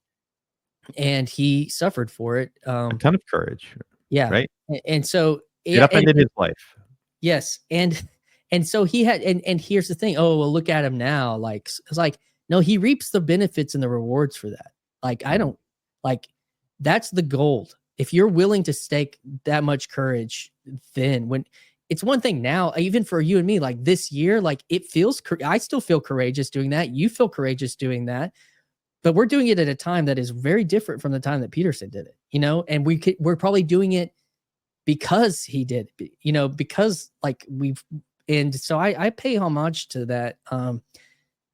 And he suffered for it. A ton of courage. Yeah. Right. And so It upended his life. Yes. And so he had, and here's the thing. Oh, well, look at him now. Like, it's like, no, he reaps the benefits and the rewards for that. Like, I don't like, that's the gold. If you're willing to stake that much courage, then when it's one thing now, even for you and me, like this year, like it feels, I still feel courageous doing that. You feel courageous doing that, but we're doing it at a time that is very different from the time that Peterson did it, you know, and we're probably doing it because he did, you know, because like and so I pay homage to that.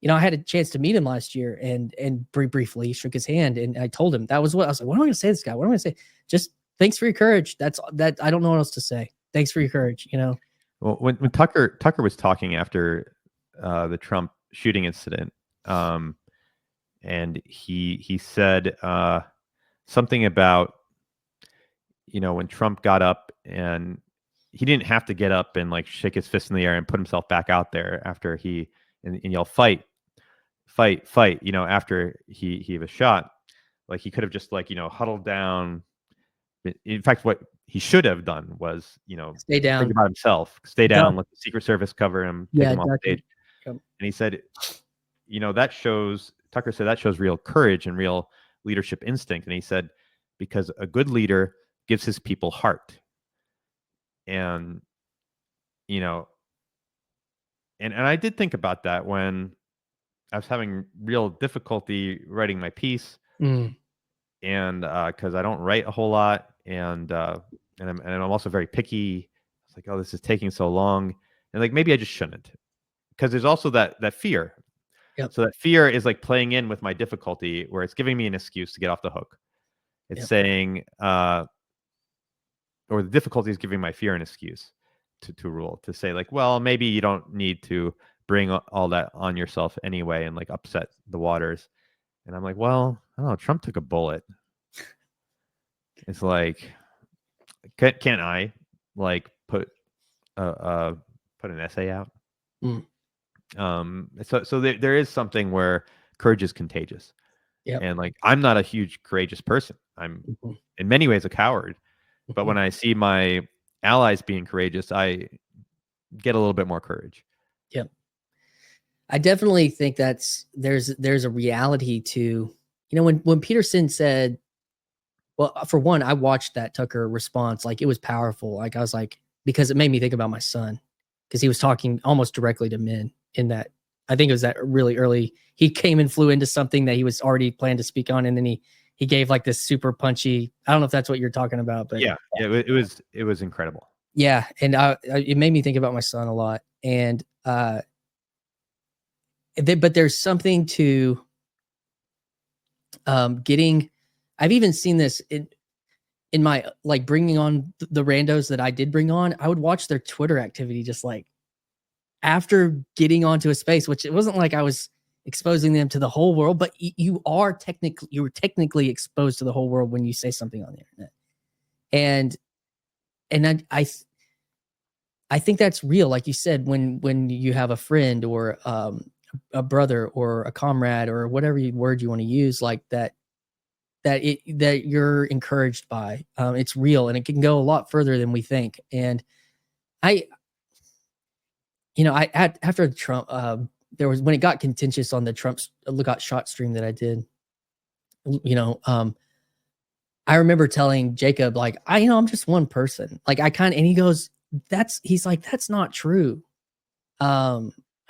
You know, I had a chance to meet him last year and briefly shook his hand, and I told him that was what I was like, what am I going to say to this guy? What am I going to say? Just thanks for your courage. That's that. I don't know what else to say. Thanks for your courage. You know, well, when Tucker was talking after the Trump shooting incident, and he said something about, you know, when Trump got up, and he didn't have to get up and like shake his fist in the air and put himself back out there after and yell fight, you know, after he was shot. Like, he could have just, like, you know, huddled down. In fact, what he should have done was, you know, stay down, think about himself, stay down, let the Secret Service cover him, take him off stage. Yep. And he said, you know, Tucker said that shows real courage and real leadership instinct. And he said, because a good leader gives his people heart. And, you know, and I did think about that when I was having real difficulty writing my piece. And because I don't write a whole lot, and I'm also very picky. It's like, oh, this is taking so long, and like, maybe I just shouldn't, because there's also that fear. Yep. So that fear is like playing in with my difficulty, where it's giving me an excuse to get off the hook. It's saying, or the difficulty is giving my fear an excuse to rule, to say like, well, maybe you don't need to bring all that on yourself anyway and like upset the waters. And I'm like, well, I don't know, Trump took a bullet. It's like, can't I like put an essay out? So there is something where courage is contagious. And like, I'm not a huge courageous person. I'm in many ways a coward. But when I see my allies being courageous, I get a little bit more courage. Yep. I definitely think there's a reality to, you know, when Peterson said, well, for one, I watched that Tucker response, like it was powerful. Like I was like, because it made me think about my son, because he was talking almost directly to men in that. I think it was that really early. He came and flew into something that he was already planned to speak on, and then he he gave like this super punchy. I don't know if that's what you're talking about, but yeah, it was incredible. yeah, and it made me think about my son a lot, and but there's something to getting. I've even seen this in my like bringing on the randos that I did bring on. I would watch their Twitter activity just like after getting onto a space, which it wasn't like I was exposing them to the whole world, but you were technically exposed to the whole world when you say something on the internet. And I think that's real. Like you said, when you have a friend or a brother or a comrade or whatever word you want to use, like that you're encouraged by, it's real and it can go a lot further than we think. And I after Trump, there was when it got contentious on the Trump got shot stream that I did, I remember telling Jacob, like, I'm just one person. Like and he goes, he's like, that's not true.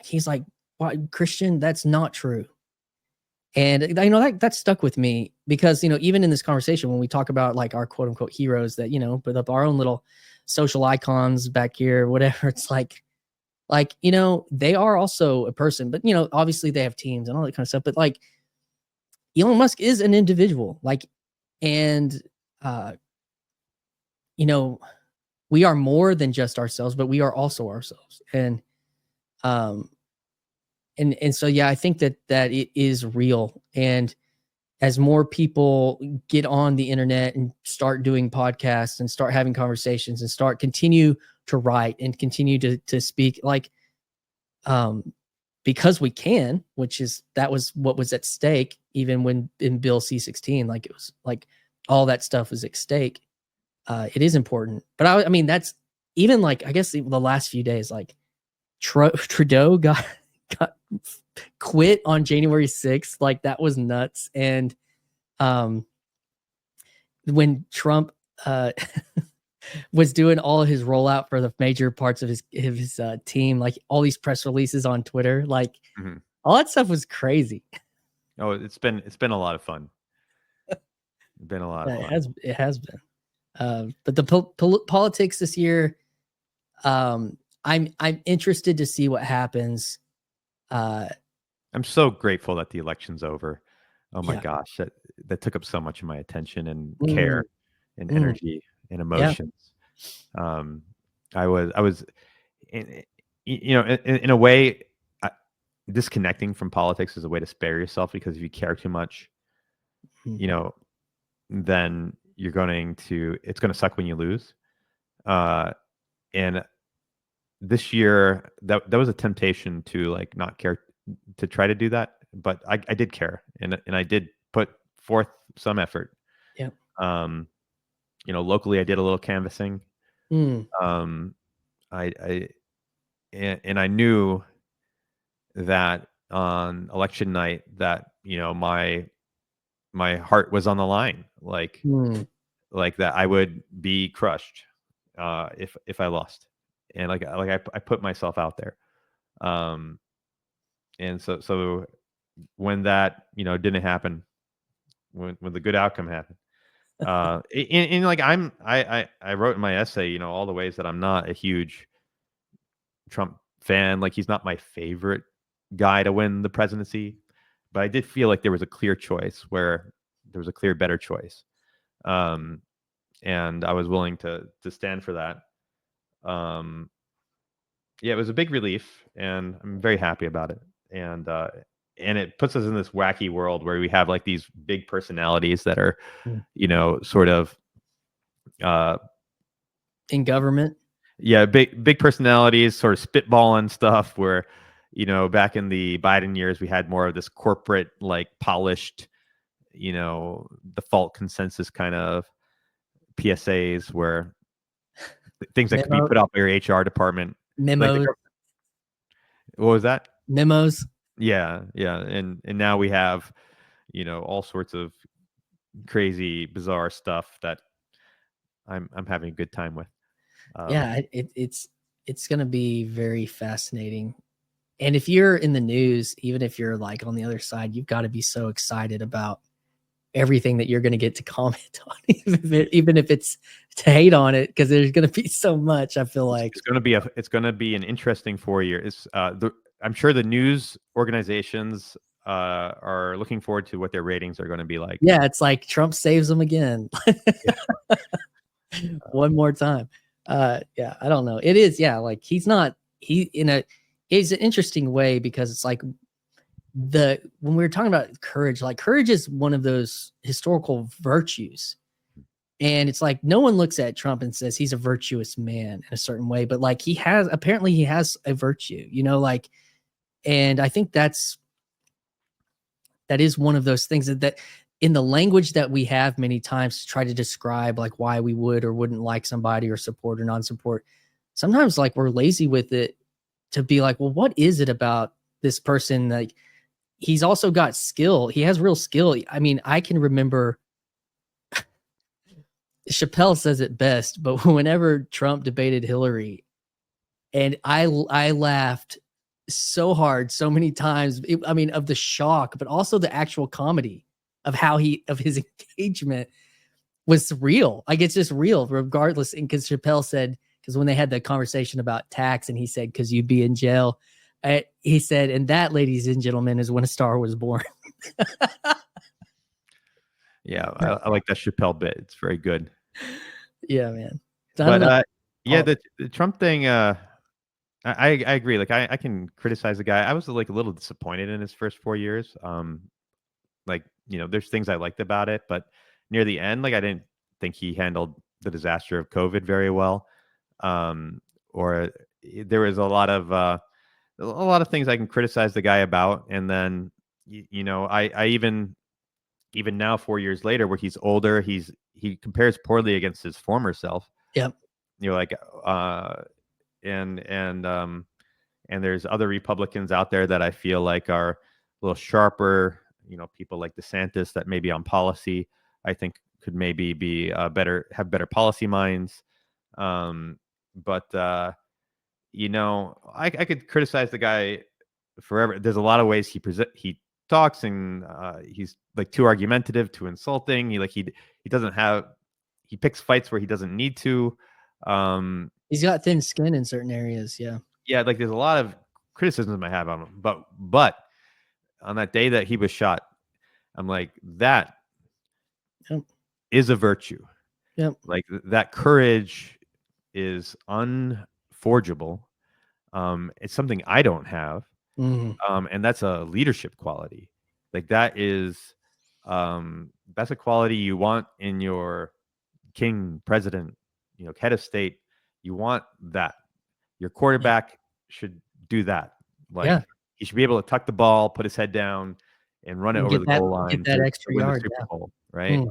He's like, why, Christian, that's not true. And that stuck with me because, even in this conversation, when we talk about like our quote unquote heroes that, put up our own little social icons back here, whatever, it's like, they are also a person, but, obviously they have teams and all that kind of stuff. But like Elon Musk is an individual, like, and, we are more than just ourselves, but we are also ourselves. And so, yeah, I think that it is real. And as more people get on the internet and start doing podcasts and start having conversations and continue to write and continue to speak, like, because we can, that was what was at stake, even when in Bill C-16, like it was like all that stuff was at stake. It is important. But I mean, that's even like, I guess the last few days, like Trudeau got quit on January 6th. Like that was nuts. And when Trump was doing all of his rollout for the major parts of his team, like all these press releases on Twitter, like all that stuff was crazy. Oh, it's been a lot of fun. It's been a lot of fun. It has been. But the politics this year, I'm interested to see what happens. I'm so grateful that the election's over. Oh my gosh, that took up so much of my attention and care and energy and emotions. I was, in a way, disconnecting from politics is a way to spare yourself, because if you care too much, then it's going to suck when you lose. And this year, that was a temptation to like not care, to try to do that, but I did care, and I did put forth some effort. Yeah. Locally, I did a little canvassing. I knew that on election night that my heart was on the line, like that I would be crushed if I lost, and I put myself out there. And so when that didn't happen, when the good outcome happened, in like I wrote in my essay, all the ways that I'm not a huge Trump fan. Like, he's not my favorite guy to win the presidency, but I did feel like there was a clear choice, where there was a clear better choice, and I was willing to stand for that. Yeah, it was a big relief, and I'm very happy about it. And it puts us in this wacky world where we have like these big personalities that are, sort of in government. Yeah, big personalities sort of spitballing stuff, where, back in the Biden years, we had more of this corporate, like polished, default consensus kind of PSAs, where things that could be put out by your HR department. Memos. Like what was that? Memos. Yeah. And now we have, all sorts of crazy, bizarre stuff that I'm having a good time with. Yeah, it's going to be very fascinating. And if you're in the news, even if you're like on the other side, you've got to be so excited about everything that you're going to get to comment on, even if it's to hate on it, because there's going to be so much. I feel like it's going to be an interesting 4 years. I'm sure the news organizations are looking forward to what their ratings are going to be like. Yeah, it's like Trump saves them again. One more time. Yeah, I don't know. It is, yeah, like it's an interesting way, because it's like when we were talking about courage, like courage is one of those historical virtues. And it's like no one looks at Trump and says he's a virtuous man in a certain way, but like apparently he has a virtue, like, and I think that is one of those things that in the language that we have many times to try to describe like why we would or wouldn't like somebody or support or non-support, sometimes like we're lazy with it to be like, well, what is it about this person? Like, he's also got skill. He has real skill. I mean, I can remember Chappelle says it best, but whenever Trump debated Hillary, and I laughed so hard so many times. I mean, of the shock, but also the actual comedy of how his engagement was real. Like, it's just real regardless. And because Chappelle said, because when they had the conversation about tax, and he said, because you'd be in jail, he said, and that, ladies and gentlemen, is when a star was born. Yeah, I like that Chappelle bit. It's very good. Yeah, man. But yeah, the Trump thing, I agree. Like, I can criticize the guy. I was like a little disappointed in his first 4 years. Like, there's things I liked about it, but near the end, like, I didn't think he handled the disaster of COVID very well. Or there was a lot of things I can criticize the guy about. And then, I even now 4 years later, where he's older, he compares poorly against his former self. Yep. Like, and there's other Republicans out there that I feel like are a little sharper. People like DeSantis that maybe on policy, I think could maybe be have better policy minds. But I could criticize the guy forever. There's a lot of ways he talks, and he's like too argumentative, too insulting. He picks fights where he doesn't need to. He's got thin skin in certain areas. Yeah. Yeah, like there's a lot of criticisms I have on him, but on that day that he was shot, I'm like, that is a virtue. Yep. Like, that courage is unforgeable. It's something I don't have. And that's a leadership quality. Like, that's a quality you want in your king, president, head of state. You want that. Your quarterback should do that. Like, he should be able to tuck the ball, put his head down, and run it over the goal line. Get that extra yard. Super Bowl, right?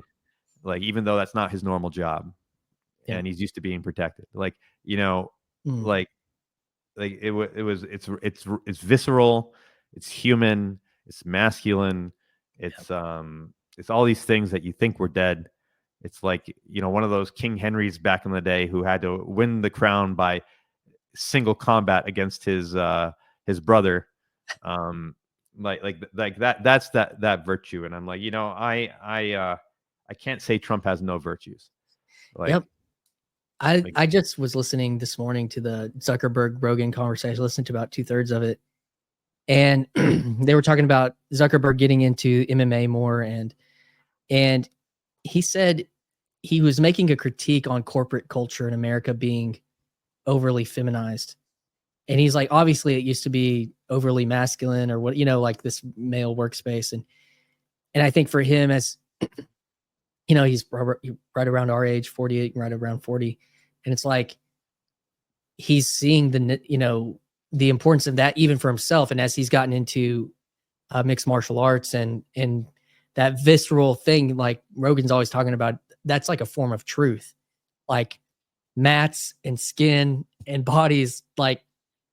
Like, even though that's not his normal job, and he's used to being protected. Like, like it's visceral, it's human, it's masculine, it's all these things that you think were dead. It's like, one of those King Henrys back in the day who had to win the crown by single combat against his brother. Like that's that virtue. And I'm like, I can't say Trump has no virtues. Like, I just was listening this morning to the Zuckerberg Rogan conversation. I listened to about 2/3 of it, and they were talking about Zuckerberg getting into MMA more, and he said he was making a critique on corporate culture in America being overly feminized. And he's like, obviously it used to be overly masculine, or what, like this male workspace. And I think for him, as he's right around our age, 48, right around 40. And it's like, he's seeing the importance of that even for himself. And as he's gotten into mixed martial arts and that visceral thing, like Rogan's always talking about, that's like a form of truth. Like, mats and skin and bodies, like,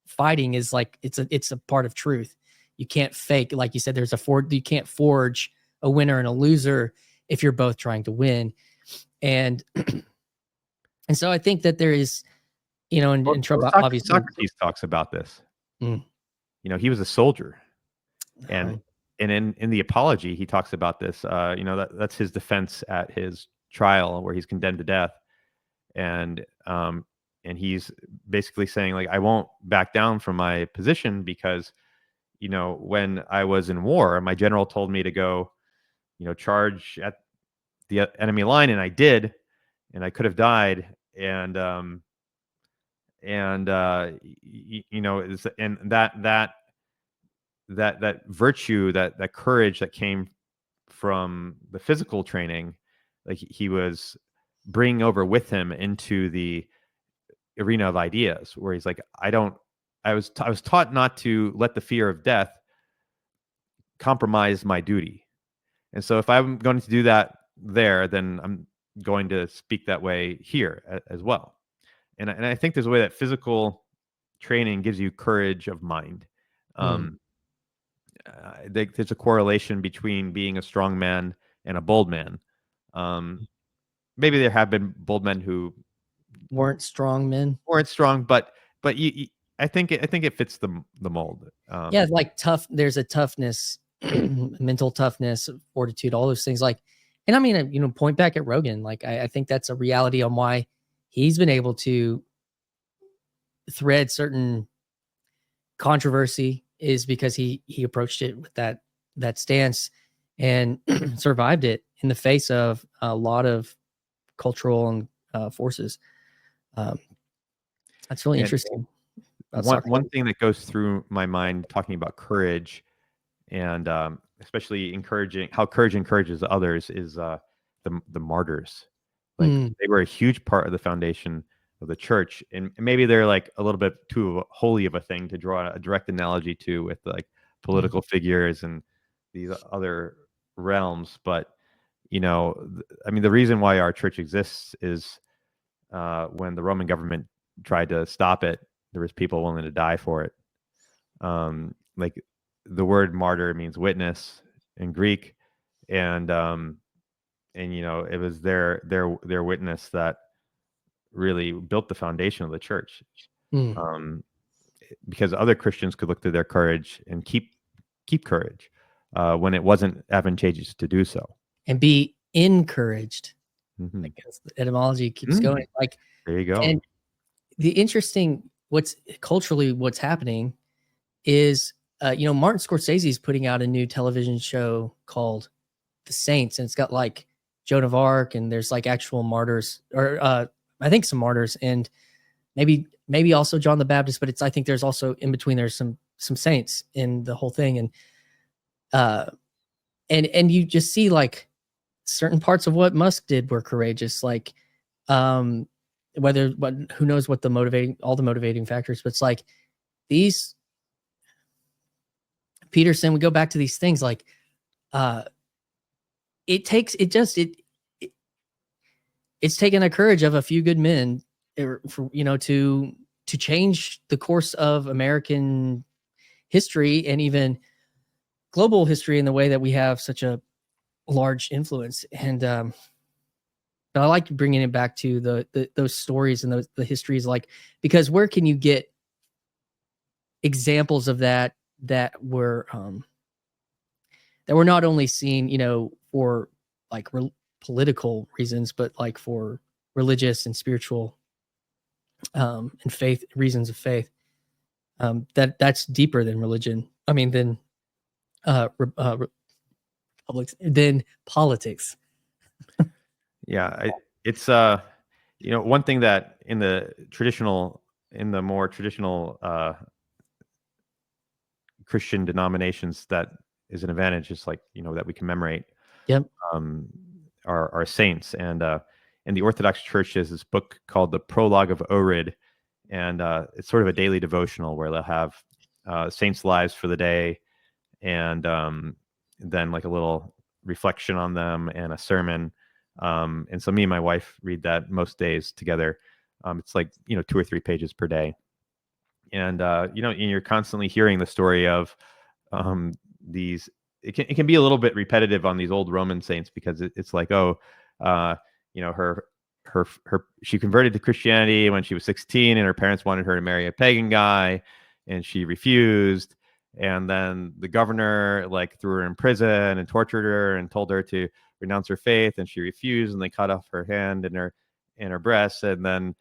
fighting is like, it's a part of truth. You can't fake, like you said, you can't forge a winner and a loser if you're both trying to win. And so I think that there is, and Trump obviously Socrates talks about this. He was a soldier, and and in the apology, he talks about this. That's his defense at his trial where he's condemned to death, and he's basically saying, like, I won't back down from my position because, when I was in war, my general told me to go, charge at the enemy line, and I did, and I could have died, and and that virtue, that courage that came from the physical training, like he was bringing over with him into the arena of ideas, where he's like, I was taught not to let the fear of death compromise my duty. And so if I'm going to do that there, then I'm going to speak that way here as well. And I think there's a way that physical training gives you courage of mind. There's a correlation between being a strong man and a bold man. Maybe there have been bold men who weren't strong men. Weren't strong, but I think it fits the mold. Yeah, like tough. There's a toughness, mental toughness, fortitude, all those things. Like, and I mean, point back at Rogan. Like, I think that's a reality on why he's been able to thread certain controversy, is because he approached it with that stance and survived it in the face of a lot of cultural and forces. That's really interesting. One thing that goes through my mind talking about courage, and especially how courage encourages others, is the martyrs. Like they were a huge part of the foundation of the church, and maybe they're like a little bit too holy of a thing to draw a direct analogy to with like political figures and these other realms. But I mean, the reason why our church exists is when the Roman government tried to stop it, there was people willing to die for it. Like the word martyr means witness in Greek, and it was their witness that really built the foundation of the church. Because other Christians could look to their courage and keep courage when it wasn't advantageous to do so, and be encouraged. Like, the etymology keeps going. Like, there you go. And the interesting, what's happening is, Martin Scorsese is putting out a new television show called The Saints, and it's got like Joan of Arc, and there's like actual martyrs, or I think some martyrs, and maybe also John the Baptist, but I think there's also in between, there's some saints in the whole thing. And you just see like certain parts of what Musk did were courageous, like who knows what all the motivating factors, but it's like these Peterson, we go back to these things like it's taken a courage of a few good men to change the course of American history and even global history in the way that we have such a large influence. And but I like bringing it back to those stories and the histories, like, because where can you get examples of that were not only seen, for like political reasons, but like for religious and spiritual and faith reasons of faith. That's deeper than religion. I mean, than than politics. Yeah, it's one thing that in the more traditional Christian denominations that is an advantage is like that we commemorate our saints, and in the Orthodox Church there's this book called the Prologue of Orid, and it's sort of a daily devotional where they'll have saints' lives for the day, and then like a little reflection on them and a sermon. And so me and my wife read that most days together. It's like 2 or 3 pages per day, and and you're constantly hearing the story of these. It can be a little bit repetitive on these old Roman saints, because it's like, she converted to Christianity when she was 16, and her parents wanted her to marry a pagan guy, and she refused. and then the governor like threw her in prison and tortured her and told her to renounce her faith, and she refused, and they cut off her hand and her breasts, and then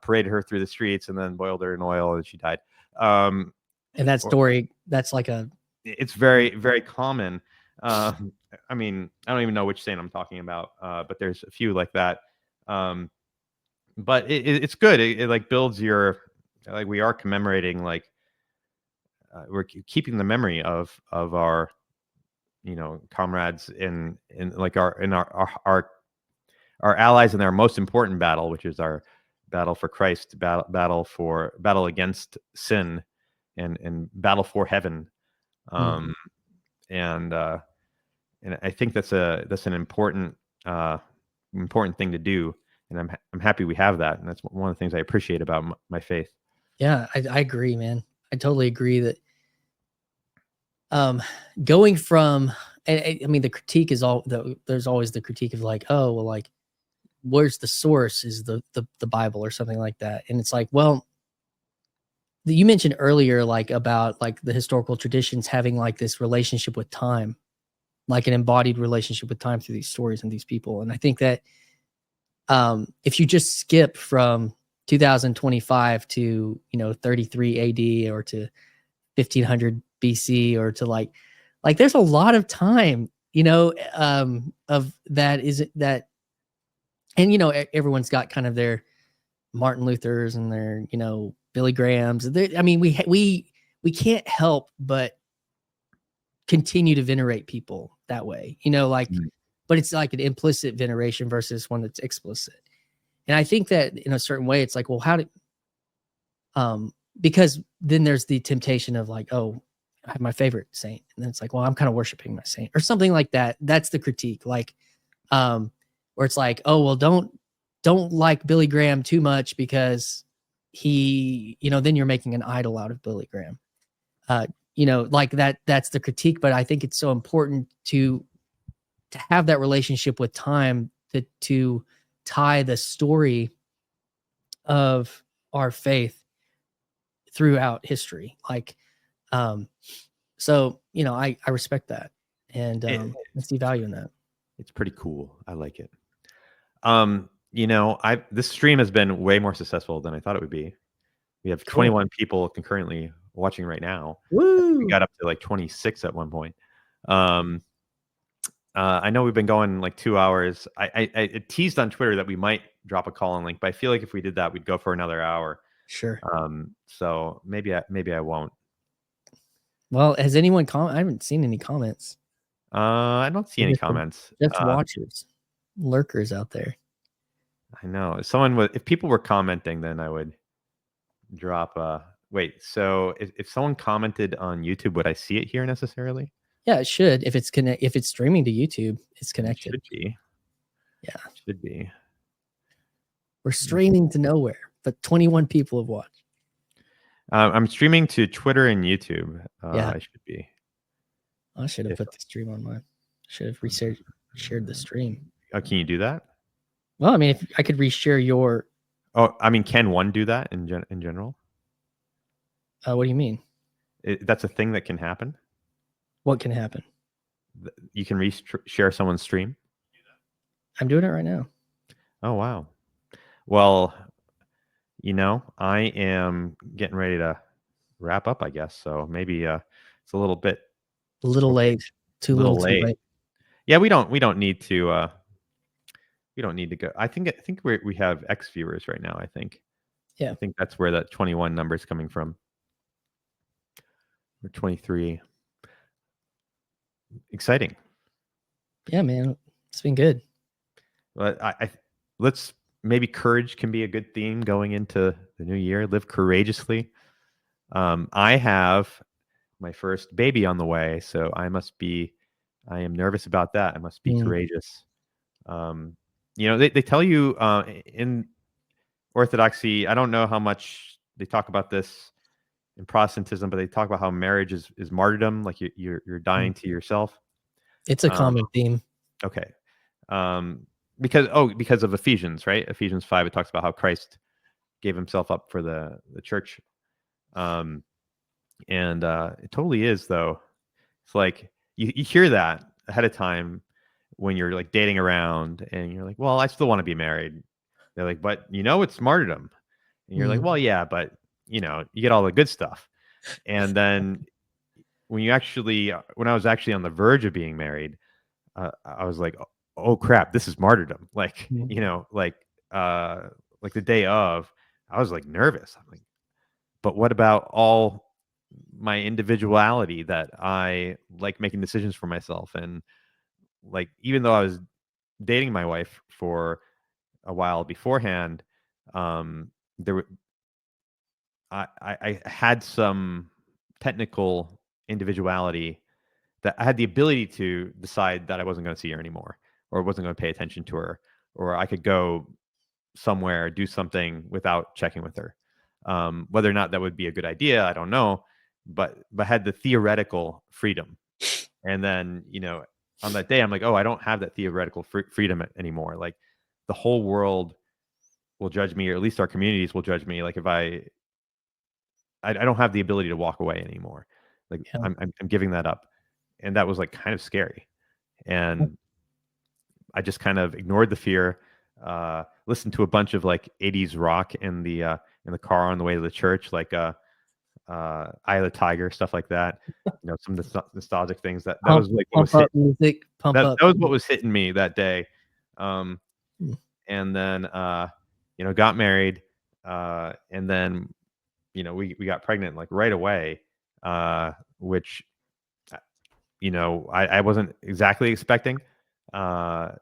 paraded her through the streets, and then boiled her in oil, and she died. And that story, that's like it's very, very common. I mean, I don't even know which saint I'm talking about, but there's a few like that. But it's good. It like builds your, like, we are commemorating, like, we're keeping the memory of our comrades in like our allies in their most important battle, which is our battle for Christ, battle against sin, and battle for heaven. And I think that's an important thing to do, and I'm happy we have that, and that's one of the things I appreciate about my faith. Yeah, I agree, man. I totally agree that going from, I mean, the critique is there's always the critique of like, oh, well, like, where's the source? Is the Bible or something like that? And it's like, well, you mentioned earlier, like, about like the historical traditions having like this relationship with time, like an embodied relationship with time through these stories and these people. And I think that if you just skip from 2025 to 33 AD or to 1500 BC or to like there's a lot of time of that, is that, and everyone's got kind of their Martin Luthers and their Billy Grahams. I mean, we can't help but continue to venerate people that way, but it's like an implicit veneration versus one that's explicit. And I think that in a certain way, it's like, well, how did, because then there's the temptation of like, oh, I have my favorite saint. And then it's like, well, I'm kind of worshiping my saint or something like that. That's the critique. Like, where it's like, oh, well, don't like Billy Graham too much because he, then you're making an idol out of Billy Graham. Like that's the critique. But I think it's so important to have that relationship with time, to tie the story of our faith throughout history. Like, so, I respect that, and I see value in that. It's pretty cool. I like it. This stream has been way more successful than I thought it would be. We have 21 people concurrently watching right now. Woo! We got up to like 26 at one point. I know we've been going like 2 hours. I teased on Twitter that we might drop a call-in link, but I feel like if we did that, we'd go for another hour. Sure. So maybe I won't. Well, has anyone I haven't seen any comments. I don't see any comments. Just watchers, lurkers out there. I know. If people were commenting, then I would drop wait, so if someone commented on YouTube, would I see it here necessarily? Yeah, it should. If it's streaming to YouTube, it's connected. It should be. Yeah. It should be. We're streaming to nowhere, but 21 people have watched. I'm streaming to Twitter and YouTube. Yeah. I should be. I should have put the stream on mine. Should have shared the stream. Can you do that? Well, I mean, if I could reshare your. Oh, I mean, can one do that in general? What do you mean? That's a thing that can happen. What can happen? You can share someone's stream. I'm doing it right now. Oh, wow. Well, I am getting ready to wrap up, I guess. So maybe it's a little bit. A little late. Too late. Yeah, we don't need to. We don't need to go. I think we have X viewers right now. I think. Yeah. I think that's where that 21 number is coming from. Or 23. Exciting. Yeah, man, it's been good. But let's maybe courage can be a good theme going into the new year. Live courageously. I have my first baby on the way, so I am nervous about that. I must be courageous. They tell you in Orthodoxy, I don't know how much they talk about this in Protestantism, but they talk about how marriage is martyrdom, like you're dying to yourself. It's a common theme. Okay. Because of Ephesians, right? Ephesians 5, it talks about how Christ gave himself up for the church. And it totally is, though. It's like you hear that ahead of time when you're like dating around and you're like, well, I still want to be married. They're like, but it's martyrdom. And you're like, Mm, well, yeah, but you get all the good stuff. And then when I was actually on the verge of being married, I was like, oh crap, this is martyrdom. Like, mm, like the day of, I was like nervous. I'm like, but what about all my individuality that I like making decisions for myself? And like, even though I was dating my wife for a while beforehand, um, there were I had some technical individuality that I had the ability to decide that I wasn't going to see her anymore, or wasn't going to pay attention to her, or I could go somewhere, do something without checking with her. Whether or not that would be a good idea, I don't know, but had the theoretical freedom. And then on that day, I'm like, oh, I don't have that theoretical freedom anymore. Like the whole world will judge me, or at least our communities will judge me. Like if I don't have the ability to walk away anymore. Like yeah. I'm giving that up, and that was like kind of scary. And I just kind of ignored the fear, listened to a bunch of like 80s rock in the car on the way to the church, like Eye of the Tiger, stuff like that. Some nostalgic things. That Pump, was like what was pump up hitting. music, pump That up. that was what was hitting me that day. Um, Mm, and then got married, and then we got pregnant like right away, which I wasn't exactly expecting. Uh,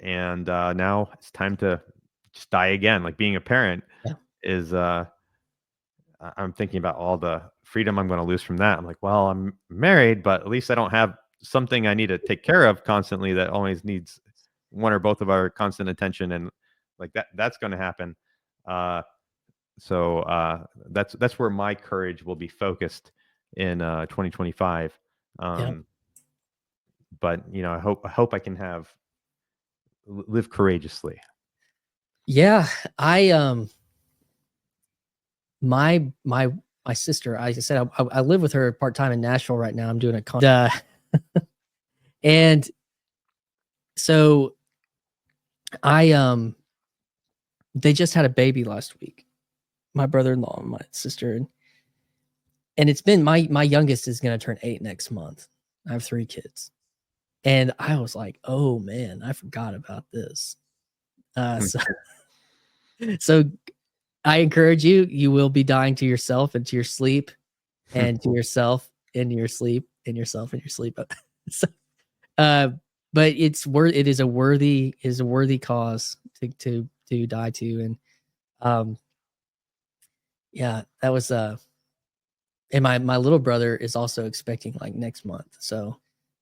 and now it's time to just die again. Like being a parent yeah, is, I'm thinking about all the freedom I'm going to lose from that. I'm like, well, I'm married, but at least I don't have something I need to take care of constantly that always needs one or both of our constant attention. And like that's going to happen. Uh, so that's where my courage will be focused in 2025. yeah, But I hope I can live courageously. yeah. My my sister. I said I live with her part time in Nashville right now. I'm doing and so I they just had a baby last week. My brother in law and my sister, and it's been my youngest is going to turn 8 next month. I have 3 kids, and I was like, oh man, I forgot about this. Hmm. So so I encourage you. You will be dying to yourself and to your sleep, and to yourself into your sleep, and yourself in your sleep. So, uh, but it is a worthy cause to die to, and um, yeah, that was and my little brother is also expecting like next month, so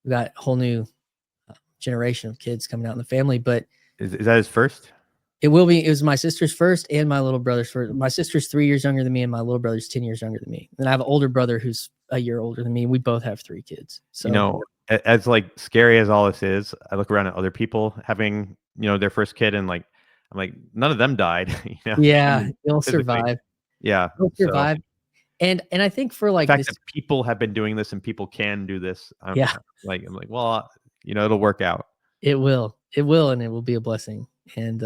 we got a whole new generation of kids coming out in the family. But Is that his first? it was my sister's first and my little brother's first. My sister's 3 years younger than me, and my little brother's 10 years younger than me. And I have an older brother who's a year older than me. We both have 3 kids. So As like scary as all this is, I look around at other people having their first kid, and like I'm like, none of them died. I yeah, mean, you'll physically. survive. Yeah. You'll So survive. And I think for the like fact this, that people have been doing this and people can do this, yeah, I'm like, well, it'll work out. it will. It will, and it will be a blessing. And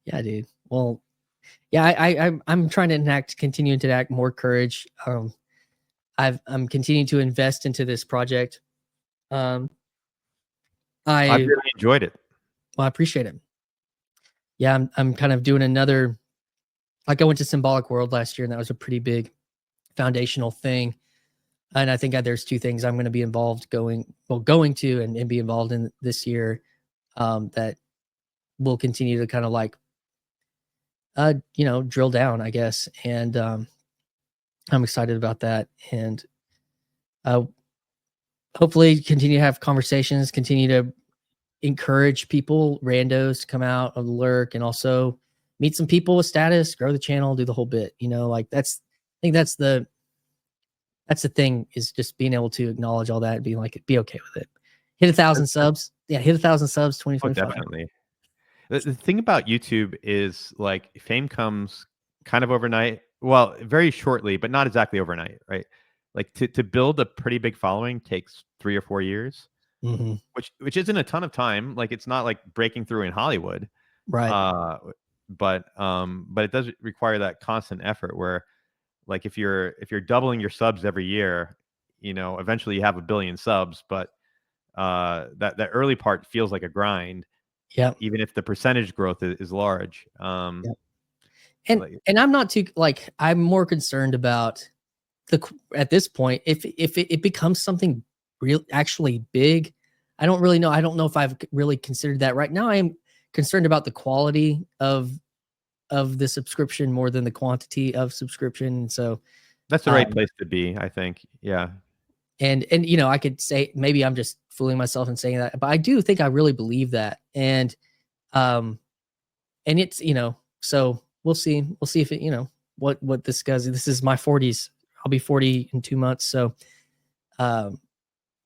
yeah, dude. Well, yeah, I'm trying to continue to enact more courage. I'm continuing to invest into this project. Um, I I really enjoyed it. well, I appreciate it. Yeah, I'm kind of doing another. Like I went to Symbolic World last year, and that was a pretty big foundational thing. And I think there's 2 things I'm going to be going to and be involved in this year, that will continue to kind of like drill down, I guess. And I'm excited about that. And uh, hopefully continue to have conversations, continue to encourage people, randos, to come out and lurk, and also meet some people with status, grow the channel, do the whole bit. Like I think that's the thing, is just being able to acknowledge all that and be like, be okay with it. Hit 1,000 subs. Yeah, hit 1,000 subs, Oh, 2025. definitely. The thing about YouTube is like fame comes kind of overnight. Well, very shortly, but not exactly overnight, right? like to build a pretty big following takes 3 or 4 years, Hmm. which isn't a ton of time. Like it's not like breaking through in Hollywood. Right. Uh, but it does require that constant effort where like if you're doubling your subs every year, eventually you have 1 billion subs, but that early part feels like a grind, Yep. even if the percentage growth is large. Yep. And Like, I'm not too like I'm more concerned about at this point if it becomes something real actually big. I don't really know. I don't know if I've really considered that right now. I am concerned about the quality of the subscription more than the quantity of subscription. So that's the right place to be, I think. Yeah. and I could say maybe I'm just fooling myself in saying that, but I do think I really believe that. And it's so we'll see. We'll see if it what this does. This is my 40s. I'll be 40 in 2 months. So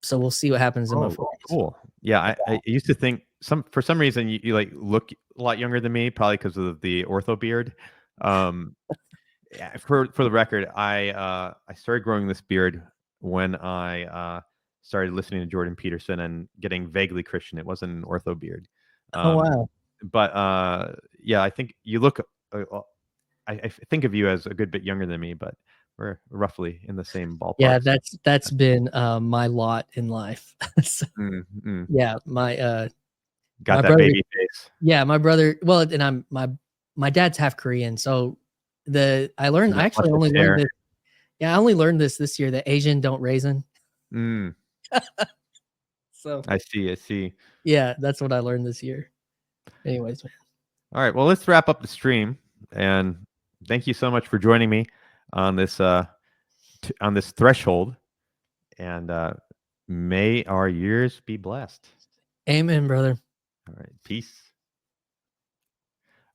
so we'll see what happens in my 40s. Cool. Yeah, I used to think for some reason you like look a lot younger than me, probably because of the ortho beard. Yeah, for the record, I started growing this beard when I started listening to Jordan Peterson and getting vaguely Christian. It wasn't an ortho beard. Oh wow. But yeah, I think you look. I think of you as a good bit younger than me, but we're roughly in the same ballpark. Yeah, that's been my lot in life. So, yeah, my got my that brother, baby face. yeah, my brother. Well, and my dad's half Korean, so I actually only learned this. Yeah, I only learned this year that Asian don't raisin. So I see. yeah, that's what I learned this year. Anyways, man. All right, well, let's wrap up the stream, and thank you so much for joining me on this threshold, and may our years be blessed. Amen, brother. All right, peace.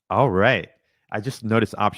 All right, I just noticed option